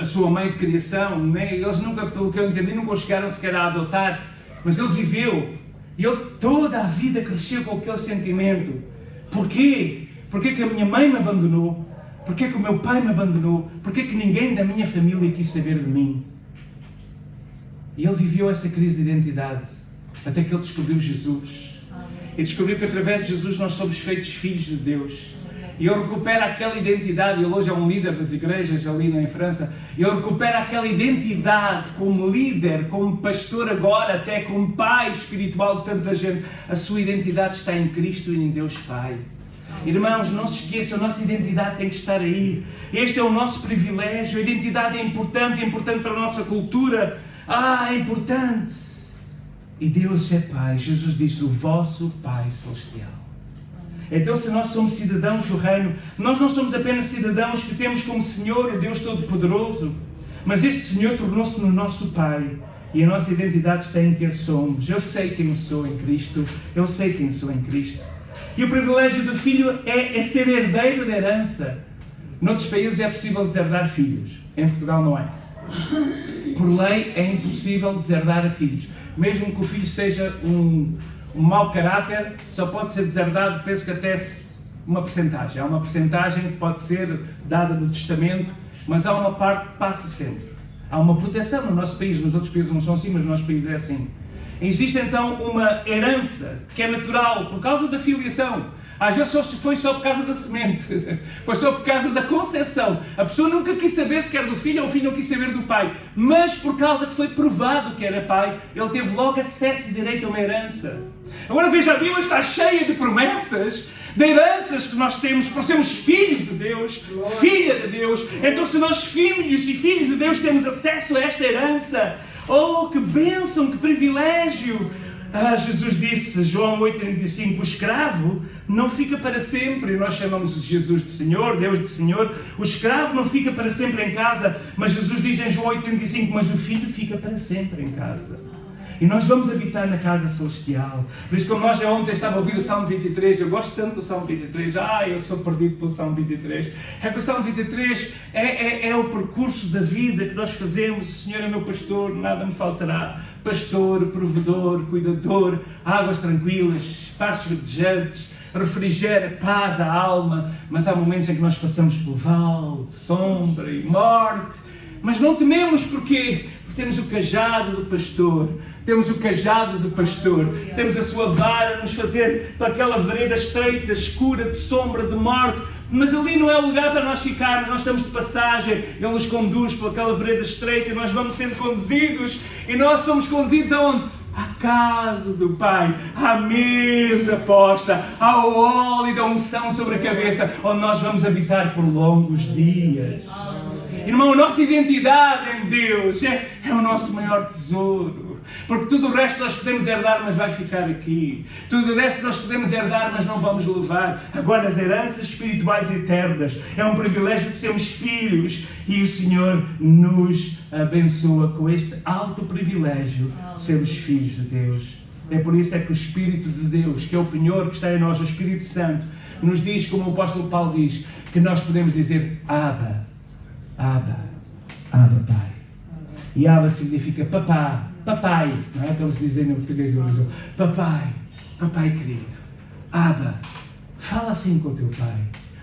a sua mãe de criação, né? Eles nunca, pelo que eu entendi, nunca o chegaram sequer a adotar, mas ele viveu. E ele toda a vida cresceu com aquele sentimento. Porquê? Porquê que a minha mãe me abandonou? Porquê que o meu pai me abandonou? Porquê que ninguém da minha família quis saber de mim? E ele viveu essa crise de identidade, até que ele descobriu Jesus. E descobriu que através de Jesus nós somos feitos filhos de Deus. E ele recupera aquela identidade. Ele hoje é um líder das igrejas ali em França. E ele recupera aquela identidade como líder, como pastor agora, até como pai espiritual de tanta gente. A sua identidade está em Cristo e em Deus Pai. Irmãos, não se esqueçam, a nossa identidade tem que estar aí. Este é o nosso privilégio. A identidade é importante para a nossa cultura. É importante. E Deus é Pai. Jesus disse, o vosso Pai Celestial. Então, se nós somos cidadãos do reino, nós não somos apenas cidadãos que temos como Senhor o Deus Todo-Poderoso, mas este Senhor tornou-se no nosso Pai. E a nossa identidade está em quem somos. Eu sei quem sou em Cristo. Eu sei quem sou em Cristo. E o privilégio do filho é ser herdeiro da herança. Noutros países é possível deserdar filhos. Em Portugal não é. Por lei é impossível deserdar a filhos. Mesmo que o filho seja um mau caráter, só pode ser deserdado, penso que até uma percentagem. Há uma percentagem que pode ser dada no testamento, mas há uma parte que passa sempre. Há uma proteção no nosso país. Nos outros países não são assim, mas no nosso país é assim. Existe então uma herança que é natural por causa da filiação. Às vezes foi só por causa da semente, foi só por causa da concepção. A pessoa nunca quis saber se era do filho ou o filho não quis saber do pai. Mas por causa que foi provado que era pai, ele teve logo acesso direito a uma herança. Agora veja, a Bíblia está cheia de promessas, de heranças que nós temos por sermos filhos de Deus, filha de Deus. Então se nós filhos e filhos de Deus temos acesso a esta herança, oh, que bênção, que privilégio! Jesus disse, João 8,35, o escravo não fica para sempre. Nós chamamos Jesus de Senhor, Deus de Senhor. O escravo não fica para sempre em casa, mas Jesus diz em João 8,35, mas o filho fica para sempre em casa. E nós vamos habitar na casa celestial. Por isso, como nós já ontem estava a ouvir o Salmo 23, eu gosto tanto do Salmo 23, eu sou perdido pelo Salmo 23. É que o Salmo 23 é o percurso da vida que nós fazemos. O Senhor é meu pastor, nada me faltará. Pastor, provedor, cuidador, águas tranquilas, pastos verdejantes, refrigera, paz à alma. Mas há momentos em que nós passamos pelo vale, sombra e morte. Mas não tememos, porquê? Porque temos o cajado do pastor. Temos o cajado do pastor, temos a sua vara a nos fazer para aquela vereda estreita, escura, de sombra, de morte, mas ali não é o lugar para nós ficarmos, nós estamos de passagem, Ele nos conduz para aquela vereda estreita e nós vamos sendo conduzidos, e nós somos conduzidos aonde? À casa do Pai, à mesa posta, ao óleo da unção sobre a cabeça, onde nós vamos habitar por longos dias. Irmão, a nossa identidade em Deus é o nosso maior tesouro. Porque tudo o resto nós podemos herdar, mas vai ficar aqui. Tudo o resto nós podemos herdar, mas não vamos levar. Agora, as heranças espirituais eternas é um privilégio de sermos filhos. E o Senhor nos abençoa com este alto privilégio de sermos filhos de Deus. É por isso que o Espírito de Deus, que é o penhor que está em nós, o Espírito Santo, nos diz, como o apóstolo Paulo diz, que nós podemos dizer Abba, Abba, Abba Pai. E Abba significa papá, papai, não é como se diz no português do Brasil. Papai, papai querido, Abba, fala assim com o teu Pai.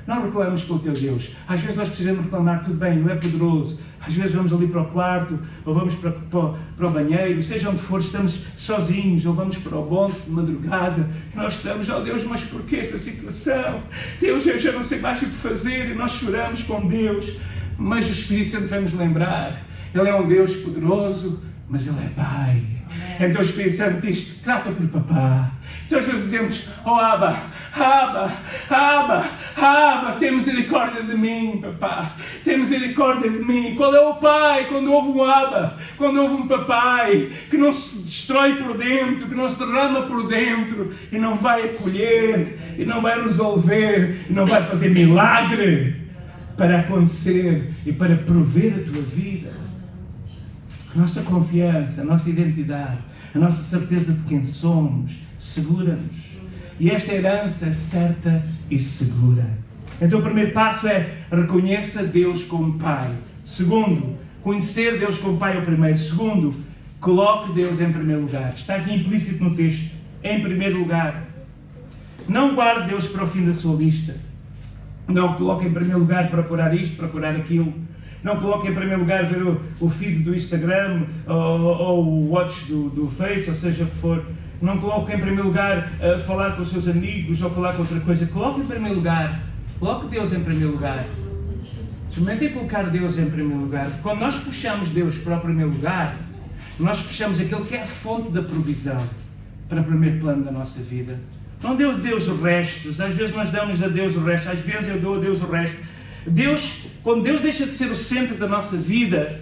Não reclamamos com o teu Deus. Às vezes nós precisamos reclamar, tudo bem, Ele é poderoso. Às vezes vamos ali para o quarto, ou vamos para o banheiro, seja onde for, estamos sozinhos, ou vamos para o bonde de madrugada, e nós estamos, oh Deus, mas porquê esta situação? Deus, eu já não sei mais o que fazer, e nós choramos com Deus. Mas o Espírito Santo vai nos lembrar, Ele é um Deus poderoso, mas Ele é Pai. Então o Espírito Santo diz, trata por papá. Então nós dizemos, oh Abba, Abba, Abba, Abba, tem misericórdia de mim, papá. Tem misericórdia de mim. Qual é o pai quando houve um Abba? Quando houve um papai que não se destrói por dentro, que não se derrama por dentro e não vai acolher, e não vai resolver, e não vai fazer milagre. para acontecer e para prover a tua vida. A nossa confiança, a nossa identidade, a nossa certeza de quem somos, segura-nos. E esta herança é certa e segura. Então o primeiro passo é reconheça Deus como Pai. Segundo, conhecer Deus como Pai é o primeiro. Segundo, coloque Deus em primeiro lugar. Está aqui implícito no texto. Em primeiro lugar. Não guarde Deus para o fim da sua lista. Não coloque em primeiro lugar procurar isto, procurar aquilo. Não coloque em primeiro lugar ver o feed do Instagram ou o watch do Face, ou seja o que for. Não coloque em primeiro lugar falar com os seus amigos ou falar com outra coisa. Coloque em primeiro lugar. Coloque Deus em primeiro lugar. Experimente colocar Deus em primeiro lugar. Quando nós puxamos Deus para o primeiro lugar, nós puxamos aquele que é a fonte da provisão para o primeiro plano da nossa vida. Não deu a Deus o resto. Às vezes nós damos a Deus o resto. Às vezes eu dou a Deus o resto. Quando Deus deixa de ser o centro da nossa vida,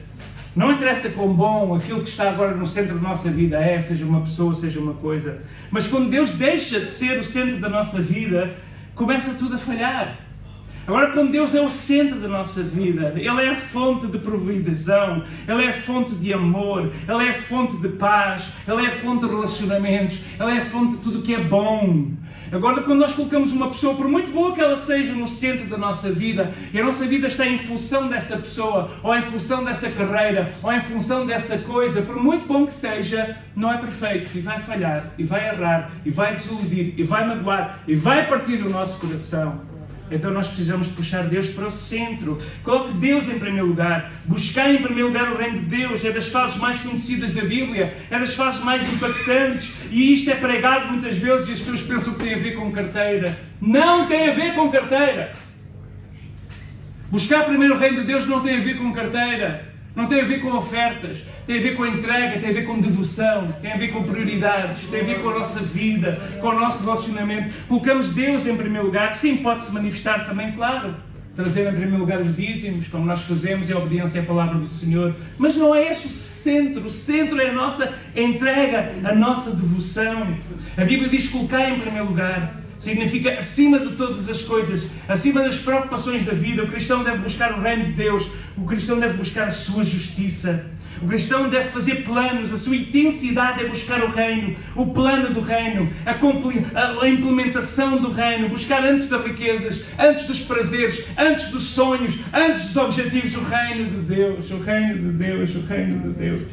não interessa quão bom aquilo que está agora no centro da nossa vida é, seja uma pessoa, seja uma coisa. Mas quando Deus deixa de ser o centro da nossa vida, começa tudo a falhar. Agora, quando Deus é o centro da nossa vida, Ele é a fonte de provisão, Ele é a fonte de amor, Ele é a fonte de paz, Ele é a fonte de relacionamentos, Ele é a fonte de tudo o que é bom. Agora, quando nós colocamos uma pessoa, por muito boa que ela seja, no centro da nossa vida, e a nossa vida está em função dessa pessoa, ou em função dessa carreira, ou em função dessa coisa, por muito bom que seja, não é perfeito, e vai falhar, e vai errar, e vai desiludir, e vai magoar, e vai partir o nosso coração. Então nós precisamos puxar Deus para o centro. Coloque Deus em primeiro lugar. Buscar em primeiro lugar o reino de Deus. É das frases mais conhecidas da Bíblia. É das frases mais impactantes. E isto é pregado muitas vezes e as pessoas pensam que tem a ver com carteira. Não tem a ver com carteira. Buscar primeiro o reino de Deus não tem a ver com carteira. Não tem a ver com ofertas, tem a ver com entrega, tem a ver com devoção, tem a ver com prioridades, tem a ver com a nossa vida, com o nosso relacionamento. Colocamos Deus em primeiro lugar, sim, pode-se manifestar também, claro. Trazer em primeiro lugar os dízimos, como nós fazemos, é a obediência à palavra do Senhor. Mas não é esse o centro é a nossa entrega, a nossa devoção. A Bíblia diz colocar em primeiro lugar. Significa acima de todas as coisas, acima das preocupações da vida. O cristão deve buscar o reino de Deus, o cristão deve buscar a sua justiça. O cristão deve fazer planos, a sua intensidade é buscar o reino, o plano do reino, a implementação do reino, buscar antes das riquezas, antes dos prazeres, antes dos sonhos, antes dos objetivos, o reino de Deus, o reino de Deus, o reino de Deus.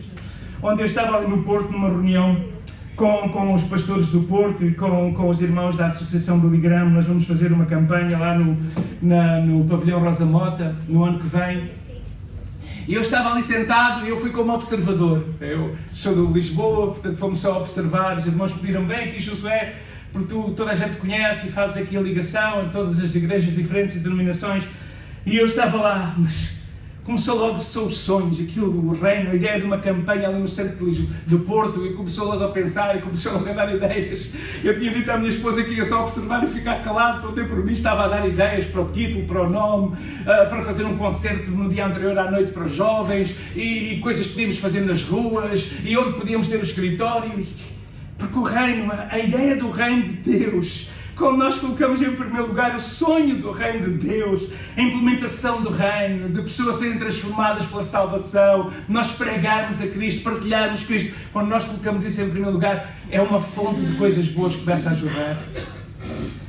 Ontem eu estava ali no Porto numa reunião com os pastores do Porto e com os irmãos da Associação do Ligramo. Nós vamos fazer uma campanha lá no Pavilhão Rosa Mota, no ano que vem. E eu estava ali sentado e eu fui como observador. Eu sou de Lisboa, portanto fomos só observar. Os irmãos pediram, vem aqui Josué, porque toda a gente conhece e faz aqui a ligação em todas as igrejas diferentes e denominações. E eu estava lá, mas começou logo são os sonhos, aquilo, o reino, a ideia de uma campanha ali no centro do Porto, e começou logo a pensar e começou logo a dar ideias. Eu tinha dito à minha esposa que ia só observar e ficar calado, porque eu por mim estava a dar ideias para o título, para o nome, para fazer um concerto no dia anterior à noite para os jovens, e coisas que podíamos fazer nas ruas, e onde podíamos ter o escritório, porque o reino, a ideia do reino de Deus, quando nós colocamos em primeiro lugar o sonho do reino de Deus, a implementação do reino, de pessoas serem transformadas pela salvação, nós pregarmos a Cristo, partilharmos Cristo, quando nós colocamos isso em primeiro lugar, é uma fonte de coisas boas que começa a jorrar.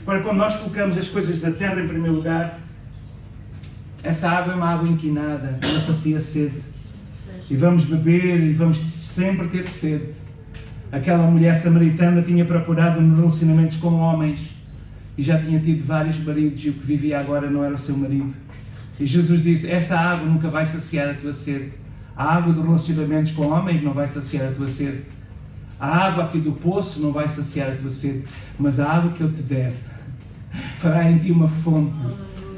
Agora, quando nós colocamos as coisas da terra em primeiro lugar, essa água é uma água inquinada, ela sacia sede. E vamos beber e vamos sempre ter sede. Aquela mulher samaritana tinha procurado relacionamentos com homens e já tinha tido vários maridos e o que vivia agora não era o seu marido. E Jesus disse, essa água nunca vai saciar a tua sede. A água de relacionamentos com homens não vai saciar a tua sede. A água aqui do poço não vai saciar a tua sede. Mas a água que eu te der fará em ti uma fonte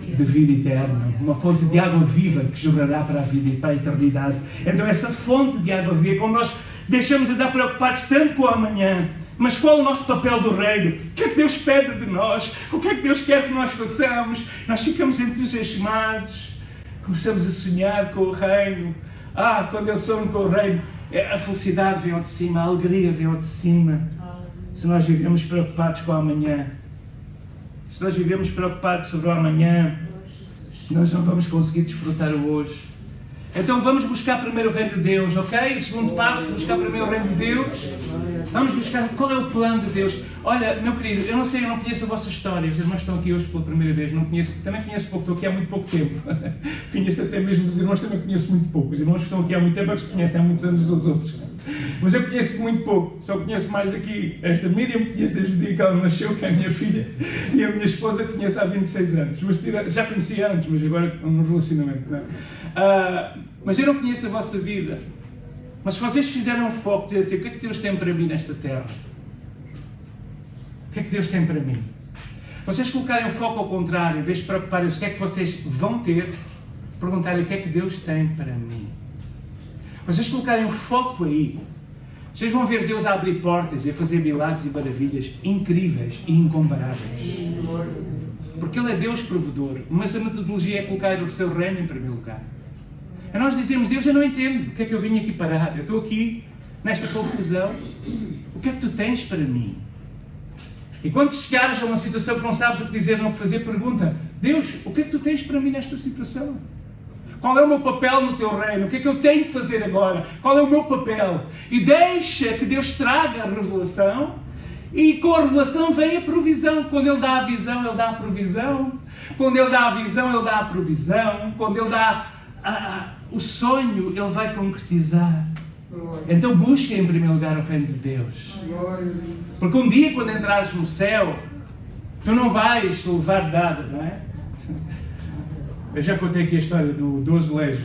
de vida eterna, uma fonte de água viva que jorrará para a vida e para a eternidade. Então essa fonte de água viva, quando nós deixamos de estar preocupados tanto com o amanhã, mas qual é o nosso papel do reino? O que é que Deus pede de nós? O que é que Deus quer que nós façamos? Nós ficamos entusiasmados, começamos a sonhar com o reino. Quando eu sonho com o reino, a felicidade vem ao de cima, a alegria vem ao de cima. Se nós vivemos preocupados com o amanhã, se nós vivemos preocupados sobre o amanhã, nós não vamos conseguir desfrutar o hoje. Então vamos buscar primeiro o reino de Deus, ok? O segundo passo, buscar primeiro o reino de Deus. Vamos buscar qual é o plano de Deus. Olha, meu querido, eu não conheço a vossa história. Os irmãos estão aqui hoje pela primeira vez. Não conheço, também conheço pouco, estou aqui há muito pouco tempo. Conheço até mesmo os irmãos, também conheço muito pouco. Os irmãos que estão aqui há muito tempo, eles conhecem há muitos anos os outros. Mas eu conheço muito pouco. Só conheço mais aqui esta Miriam, conheço desde o dia que ela nasceu, que é a minha filha, e a minha esposa que conheço há 26 anos. Mas já conhecia antes, mas agora é um relacionamento, não é? Mas eu não conheço a vossa vida. Mas se vocês fizerem um foco, dizer assim, o que é que Deus tem para mim nesta terra? O que é que Deus tem para mim? Vocês colocarem o foco ao contrário, em vez de preocuparem-se o que é que vocês vão ter, perguntarem o que é que Deus tem para mim. Vocês colocarem o foco aí, vocês vão ver Deus a abrir portas e a fazer milagres e maravilhas incríveis e incomparáveis. Porque Ele é Deus provedor, mas a metodologia é colocar o seu reino em primeiro lugar. E nós dizemos, Deus, eu não entendo o que é que eu vim aqui parar. Eu estou aqui, nesta confusão. O que é que tu tens para mim? E quando chegares a uma situação que não sabes o que dizer, não o que fazer, pergunta, Deus, o que é que tu tens para mim nesta situação? Qual é o meu papel no teu reino? O que é que eu tenho de fazer agora? Qual é o meu papel? E deixa que Deus traga a revelação. E com a revelação vem a provisão. Quando Ele dá a visão, Ele dá a provisão. Quando Ele dá a visão, Ele dá a provisão. Quando Ele dá o sonho, Ele vai concretizar. Então busca em primeiro lugar o reino de Deus. Porque um dia, quando entrares no céu, tu não vais levar nada, não é? Eu já contei aqui a história do azulejo.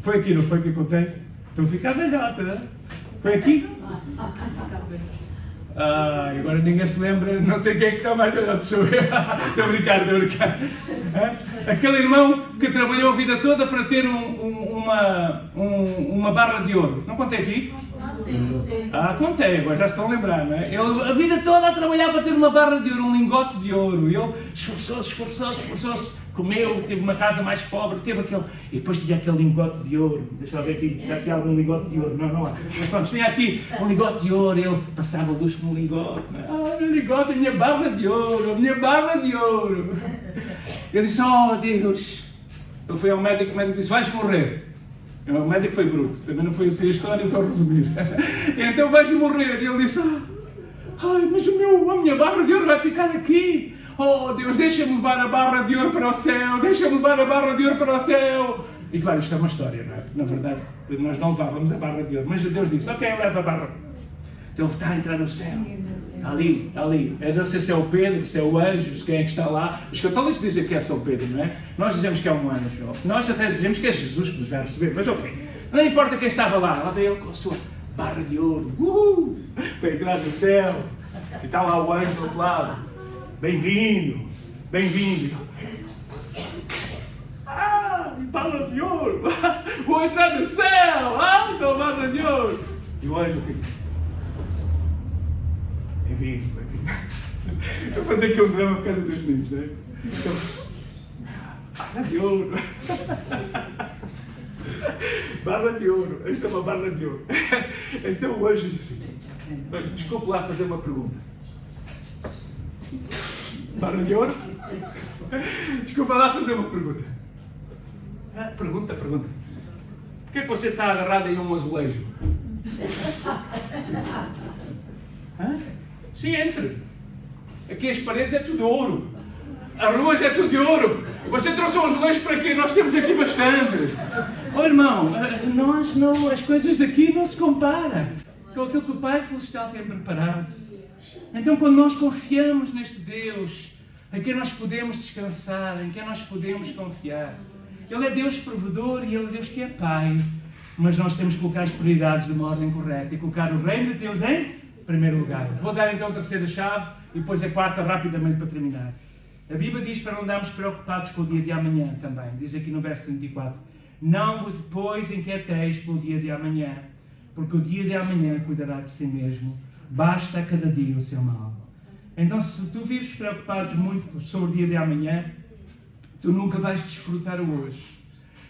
Foi aqui, não foi que eu contei? Estou a ficar velhota, não é? Foi aqui? Agora ninguém se lembra, não sei quem é que está mais velhote, sou eu. Estou a brincar. Aquele irmão que trabalhou a vida toda para ter uma barra de ouro. Não contei aqui? Sim. Contei, agora já se estão a lembrar, não é? Ele a vida toda a trabalhar para ter uma barra de ouro, um lingote de ouro. Ele esforçou-se, comeu, teve uma casa mais pobre, teve aquele... E depois tinha aquele lingote de ouro. Deixa eu ver aqui, já aqui há algum lingote de ouro. Não há. Mas pronto, tinha aqui um lingote de ouro, ele passava luz no lingote. Meu lingote, a minha barra de ouro, Ele disse, Deus. Ele foi ao médico, o médico disse, vais morrer. O médico foi bruto, também não foi assim a história, estou a resumir. Então vais morrer. E ele disse, mas a minha barra de ouro vai ficar aqui. Deus, deixa-me levar a barra de ouro para o céu, E claro, isto é uma história, não é? Na verdade, nós não levávamos a barra de ouro, mas Deus disse, ok, leva a barra. Então ele está a entrar no céu. Está ali. Eu não sei se é o Pedro, se é o anjo, se quem é que está lá. Os católicos dizem que é São Pedro, não é? Nós dizemos que é um anjo. Nós até dizemos que é Jesus que nos vai receber, mas ok. Não importa quem estava lá veio ele com a sua barra de ouro. Para entrar no céu. E está lá o anjo do outro lado. Bem-vindo. Barra de ouro. Vou entrar no céu. Com a barra de ouro. E o anjo fica... Bem-vindo. Eu vou fazer aqui um drama por causa dos meninos, não é? Então, barra de ouro. Barra de ouro. Isto é uma barra de ouro. Então o anjo diz assim, desculpe lá fazer uma pergunta. Barra de ouro? Desculpa lá fazer uma pergunta. Pergunta. Porquê que você está agarrado em um azulejo? Sim, entre. Aqui as paredes é tudo ouro. As ruas é tudo de ouro. Você trouxe um azulejo para quê? Nós temos aqui bastante. Irmão, nós não, as coisas daqui não se comparam com aquilo que o Pai Celestial tem preparado. Então quando nós confiamos neste Deus, em quem nós podemos descansar, em quem nós podemos confiar, Ele é Deus provedor e Ele é Deus que é Pai. Mas nós temos que colocar as prioridades de uma ordem correta e colocar o reino de Deus em primeiro lugar. Vou dar então a terceira chave e depois a quarta rapidamente para terminar. A Bíblia diz para não andarmos preocupados com o dia de amanhã também. Diz aqui no verso 34. Não vos, pois, inquieteis pelo dia de amanhã, porque o dia de amanhã cuidará de si mesmo. Basta a cada dia o seu mal. Então, se tu vives preocupados muito sobre o dia de amanhã, tu nunca vais desfrutar o hoje.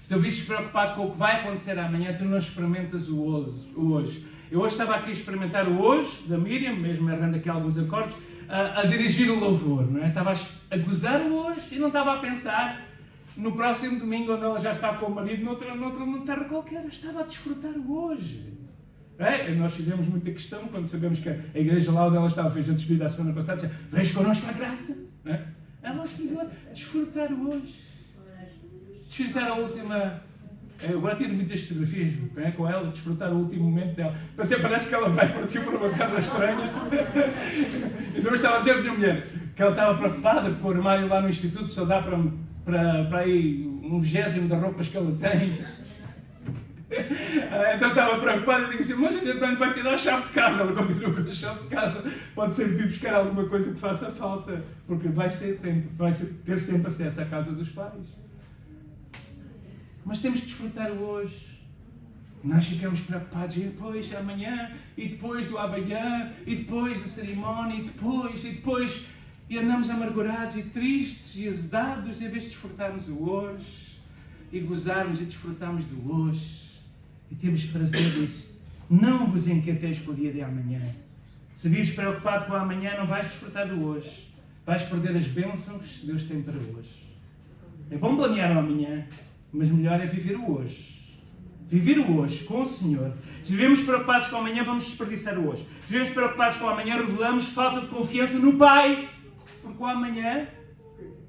Se tu vives preocupado com o que vai acontecer amanhã, tu não experimentas o hoje. Eu hoje estava aqui a experimentar o hoje, da Miriam, mesmo errando aqui alguns acordes, a dirigir o louvor, não é? Estava a gozar o hoje e não estava a pensar no próximo domingo, onde ela já está com o marido, noutra terra qualquer. Eu estava a desfrutar o hoje. Nós fizemos muita questão quando sabemos que a igreja lá onde ela estava fez a despedida a semana passada, disse, vejo connosco a graça. Ela escreveu lá, desfrutar o hoje. Desfrutar a última... Eu agora tiro muitas fotografias com ela, desfrutar o último momento dela. Até parece que ela vai partir por uma casa estranha. Então eu estava a dizer à minha mulher que ela estava preocupada porque o armário lá no instituto só dá para aí um 20º das roupas que ela tem. Então estava preocupada e digo assim, mas a gente vai tirar a chave de casa. Ela continua com a chave de casa. Pode sempre vir buscar alguma coisa que faça falta, porque vai ter sempre acesso à casa dos pais. Mas temos que desfrutar o hoje. Nós ficamos preocupados, e depois amanhã, e depois do amanhã, e depois da cerimónia, e depois, e andamos amargurados e tristes e azedados, em vez de desfrutarmos o hoje, e gozarmos e desfrutarmos do hoje. E temos prazer nisso. Não vos inquieteis pelo dia de amanhã. Se vives preocupado com o amanhã, não vais desfrutar do hoje. Vais perder as bênçãos que Deus tem para hoje. É bom planear o amanhã, mas melhor é viver o hoje. Viver o hoje com o Senhor. Se vivemos preocupados com o amanhã, vamos desperdiçar o hoje. Se vivemos preocupados com o amanhã, revelamos falta de confiança no Pai. Porque o amanhã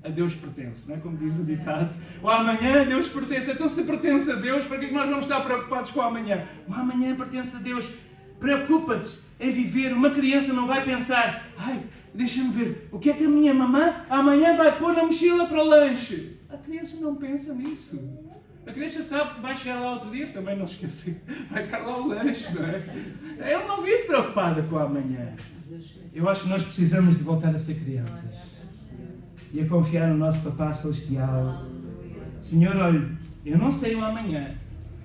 a Deus pertence, não é como diz o ditado? O amanhã a Deus pertence. Então se pertence a Deus, para que é que nós vamos estar preocupados com o amanhã? O amanhã pertence a Deus. Preocupa-te em viver. Uma criança não vai pensar, deixa-me ver, o que é que a minha mamã amanhã vai pôr na mochila para o lanche? A criança não pensa nisso. A criança sabe que vai chegar lá outro dia, também não esquece, vai estar lá o lanche, não é? Ela não vive preocupada com o amanhã. Eu acho que nós precisamos de voltar a ser crianças e a confiar no nosso Papá Celestial. Senhor, olha, eu não sei o amanhã,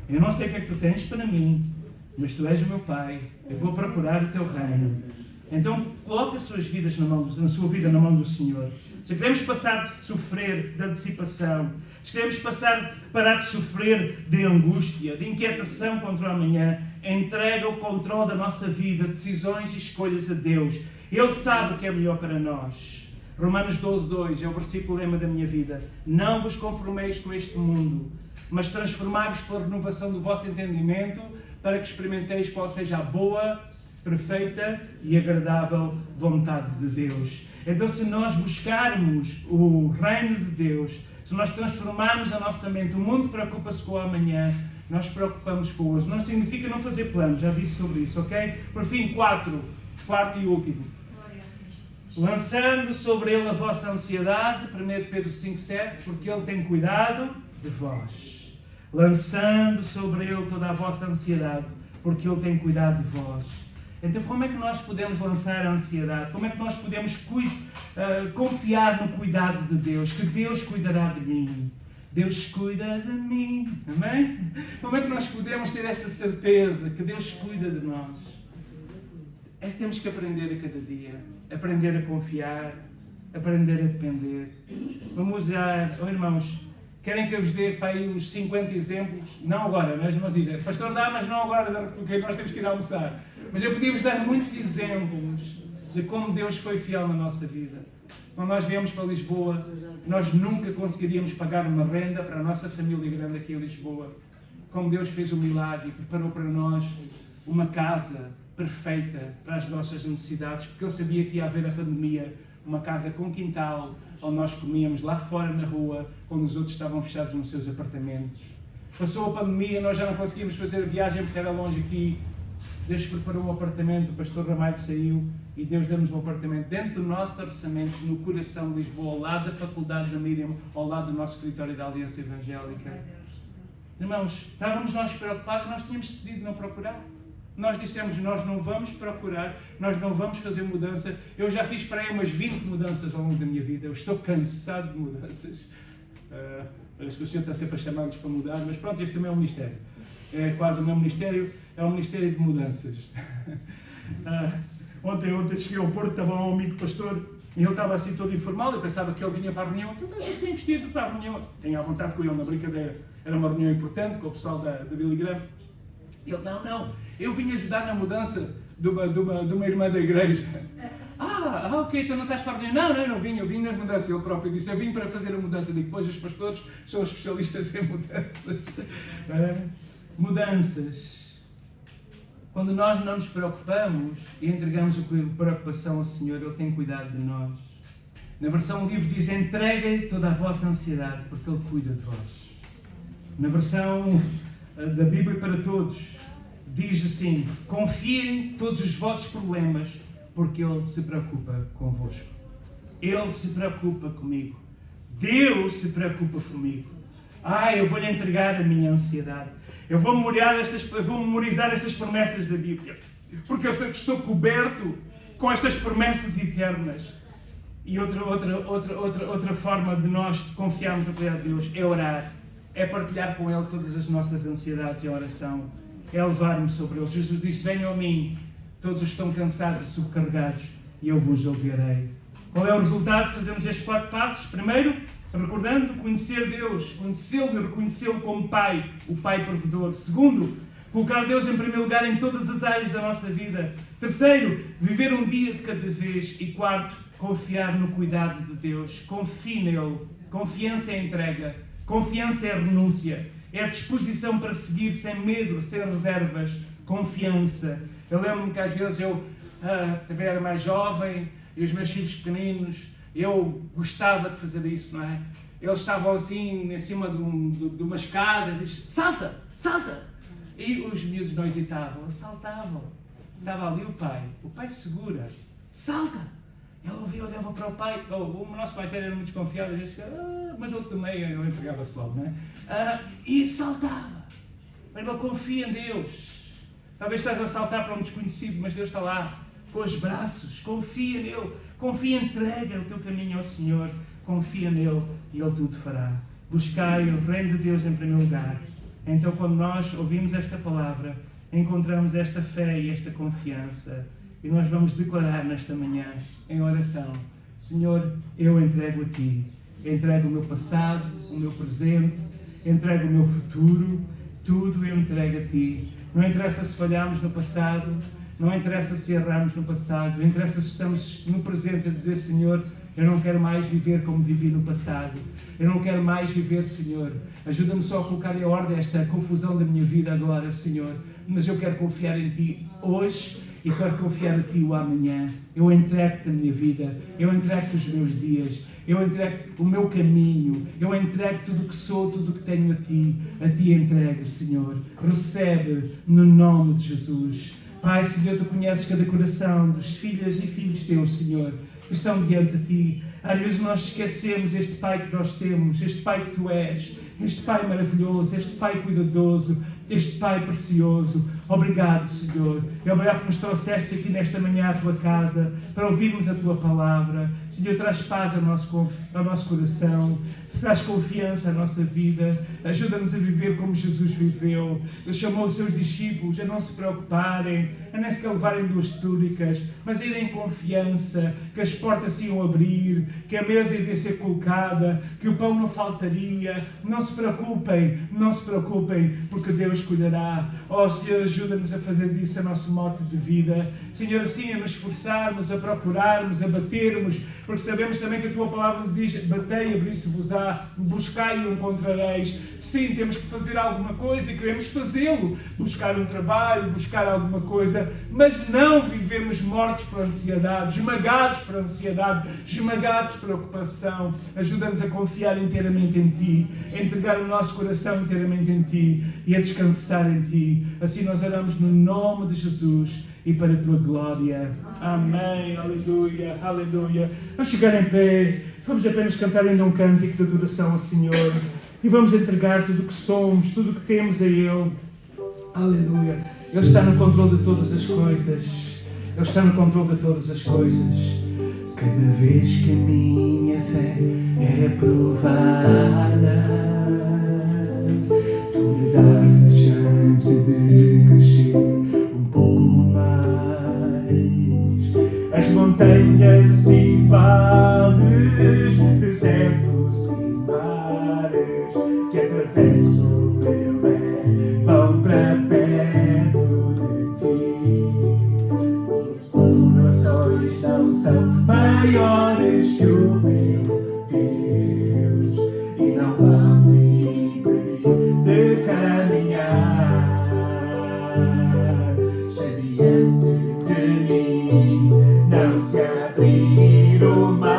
eu não sei o que é que tu tens para mim, mas tu és o meu Pai, eu vou procurar o teu reino. Então, coloque as suas vidas na sua vida na mão do Senhor. Se queremos passar de sofrer de antecipação, se queremos parar de sofrer de angústia, de inquietação contra o amanhã, entrega o controle da nossa vida, decisões e escolhas a Deus. Ele sabe o que é melhor para nós. Romanos 12:2 é o versículo lema da minha vida. Não vos conformeis com este mundo, mas transformai-vos pela renovação do vosso entendimento, para que experimenteis qual seja a boa, perfeita e agradável vontade de Deus. Então, se nós buscarmos o reino de Deus, se nós transformarmos a nossa mente, o mundo preocupa-se com o amanhã, nós preocupamos com o hoje. Não significa não fazer planos, já disse sobre isso, ok? Por fim, quarto e último. Lançando sobre ele a vossa ansiedade, 1 Pedro 5:7, porque ele tem cuidado de vós. Lançando sobre ele toda a vossa ansiedade, porque ele tem cuidado de vós. Então, como é que nós podemos lançar a ansiedade? Como é que nós podemos confiar no cuidado de Deus? Que Deus cuidará de mim. Deus cuida de mim. Amém? Como é que nós podemos ter esta certeza que Deus cuida de nós? É que temos que aprender a cada dia. Aprender a confiar. Aprender a depender. Vamos usar... irmãos, querem que eu vos dê para aí uns 50 exemplos? Não agora, mas irmãos dizem, pastor dá, mas não agora, porque nós temos que ir almoçar. Mas eu podia-vos dar muitos exemplos de como Deus foi fiel na nossa vida. Quando nós viemos para Lisboa, nós nunca conseguiríamos pagar uma renda para a nossa família grande aqui em Lisboa. Como Deus fez um milagre e preparou para nós uma casa perfeita para as nossas necessidades, porque Ele sabia que ia haver a pandemia, uma casa com quintal, onde nós comíamos lá fora na rua, quando os outros estavam fechados nos seus apartamentos. Passou a pandemia, nós já não conseguimos fazer a viagem porque era longe aqui. Deus preparou o apartamento, o pastor Ramalho saiu e Deus deu-nos um apartamento dentro do nosso orçamento, no coração de Lisboa, ao lado da faculdade da Miriam, ao lado do nosso escritório da Aliança Evangélica. Irmãos, estávamos nós preocupados, nós tínhamos decidido não procurar. Nós dissemos, nós não vamos procurar, nós não vamos fazer mudança. Eu já fiz para aí umas 20 mudanças ao longo da minha vida, eu estou cansado de mudanças. Parece que o Senhor está sempre a chamar-nos para mudar, mas pronto, este também é um ministério. É quase o meu ministério, é um ministério de mudanças. Ontem cheguei ao Porto, estava um amigo pastor, e ele estava assim todo informal, eu pensava que ele vinha para a reunião, tu estás assim vestido para a reunião. Tenho à vontade com ele na brincadeira, era uma reunião importante com o pessoal da Billy Graham. Ele, não, eu vim ajudar na mudança de uma irmã da igreja. ok, tu não estás para a reunião? Não, eu não vim, eu vim na mudança. Ele próprio disse, eu vim para fazer a mudança. Eu digo, pois os pastores são especialistas em mudanças. Mudanças. Quando nós não nos preocupamos e entregamos a preocupação ao Senhor, Ele tem cuidado de nós. Na versão livre diz, entreguem-lhe toda a vossa ansiedade, porque Ele cuida de vós. Na versão da Bíblia para Todos, diz assim, confiem todos os vossos problemas, porque Ele se preocupa convosco. Ele se preocupa comigo. Deus se preocupa comigo. Eu vou-lhe entregar a minha ansiedade. Eu vou memorizar estas promessas da Bíblia, porque eu sei que estou coberto com estas promessas eternas. E outra forma de nós confiarmos no poder de Deus é orar, é partilhar com Ele todas as nossas ansiedades em oração, é levar-me sobre Ele. Jesus disse, venham a mim, todos os que estão cansados e subcarregados, e eu vos ouvirei. Qual é o resultado de fazermos estes 4 passos? Primeiro, recordando, conhecer Deus, conhecê-lo e reconhecê-lo como Pai, o Pai provedor. Segundo, colocar Deus em primeiro lugar em todas as áreas da nossa vida. Terceiro, viver um dia de cada vez. E quarto, confiar no cuidado de Deus. Confie nele. Confiança é entrega. Confiança é renúncia. É a disposição para seguir sem medo, sem reservas. Confiança. Eu lembro-me que às vezes eu também era mais jovem e os meus filhos pequeninos, eu gostava de fazer isso, não é? Eles estavam assim em cima de uma escada, diz, salta, salta! E os miúdos não hesitavam, saltavam. Estava ali o pai segura, salta! Eu ouvia, olhava para o pai, o nosso pai era muito desconfiado, mas outro também, eu entregava-se logo, não é? E saltava. Mas ele confia em Deus. Talvez estás a saltar para um desconhecido, mas Deus está lá, com os braços, confia nele. Confia, entrega o teu caminho ao Senhor. Confia nele e Ele tudo fará. Buscai o reino de Deus em primeiro lugar. Então, quando nós ouvimos esta palavra, encontramos esta fé e esta confiança. E nós vamos declarar nesta manhã, em oração, Senhor, eu entrego a Ti. Entrego o meu passado, o meu presente, entrego o meu futuro. Tudo eu entrego a Ti. Não interessa se falharmos no passado, não interessa se errarmos no passado, não interessa se estamos no presente a dizer, Senhor, eu não quero mais viver como vivi no passado. Eu não quero mais viver, Senhor. Ajuda-me só a colocar em ordem esta confusão da minha vida agora, Senhor. Mas eu quero confiar em Ti hoje e quero confiar em Ti o amanhã. Eu entrego-te a minha vida, eu entrego-te os meus dias, eu entrego o meu caminho, eu entrego tudo o que sou, tudo o que tenho a Ti entrego, Senhor. Recebe no nome de Jesus. Pai, Senhor, Tu conheces cada coração dos filhas e filhos Teus, Senhor, que estão diante de Ti. Às vezes nós esquecemos este Pai que nós temos, este Pai que Tu és, este Pai maravilhoso, este Pai cuidadoso, este Pai precioso. Obrigado, Senhor. E obrigado por nos trouxeste aqui nesta manhã à Tua casa, para ouvirmos a Tua palavra. Senhor, traz paz ao nosso coração, traz confiança à nossa vida, ajuda-nos a viver como Jesus viveu. Ele chamou os seus discípulos a não se preocuparem, a nem sequer levarem 2 túnicas, mas a irem em confiança, que as portas se iam abrir, que a mesa ia ser colocada, que o pão não faltaria. Não se preocupem, porque Deus cuidará. Ó Senhor, ajuda-nos a fazer disso a nosso mote de vida. Senhor, assim a nos esforçarmos, a procurarmos, a batermos, porque sabemos também que a Tua palavra diz, batei, abrir-se-vos-á, buscai e encontrareis. Sim, temos que fazer alguma coisa e queremos fazê-lo, buscar um trabalho, buscar alguma coisa, mas não vivemos mortos por ansiedade, esmagados por ansiedade, esmagados por preocupação. Ajuda-nos a confiar inteiramente em Ti, a entregar o nosso coração inteiramente em Ti e a descansar em Ti. Assim nós oramos no nome de Jesus e para a Tua glória. Amém. Aleluia. Aleluia. Vamos chegar em pé. Vamos apenas cantar ainda um cântico de adoração ao Senhor. E vamos entregar tudo o que somos, tudo o que temos a Ele. Aleluia. Ele está no controle de todas as coisas. Ele está no controle de todas as coisas. Cada vez que a minha fé é provada, Tu me dás a chance de crescer um pouco mais. As montanhas e vales, desertos e mares que atravesso eu vão para perto de Ti. As tribulações não são aroma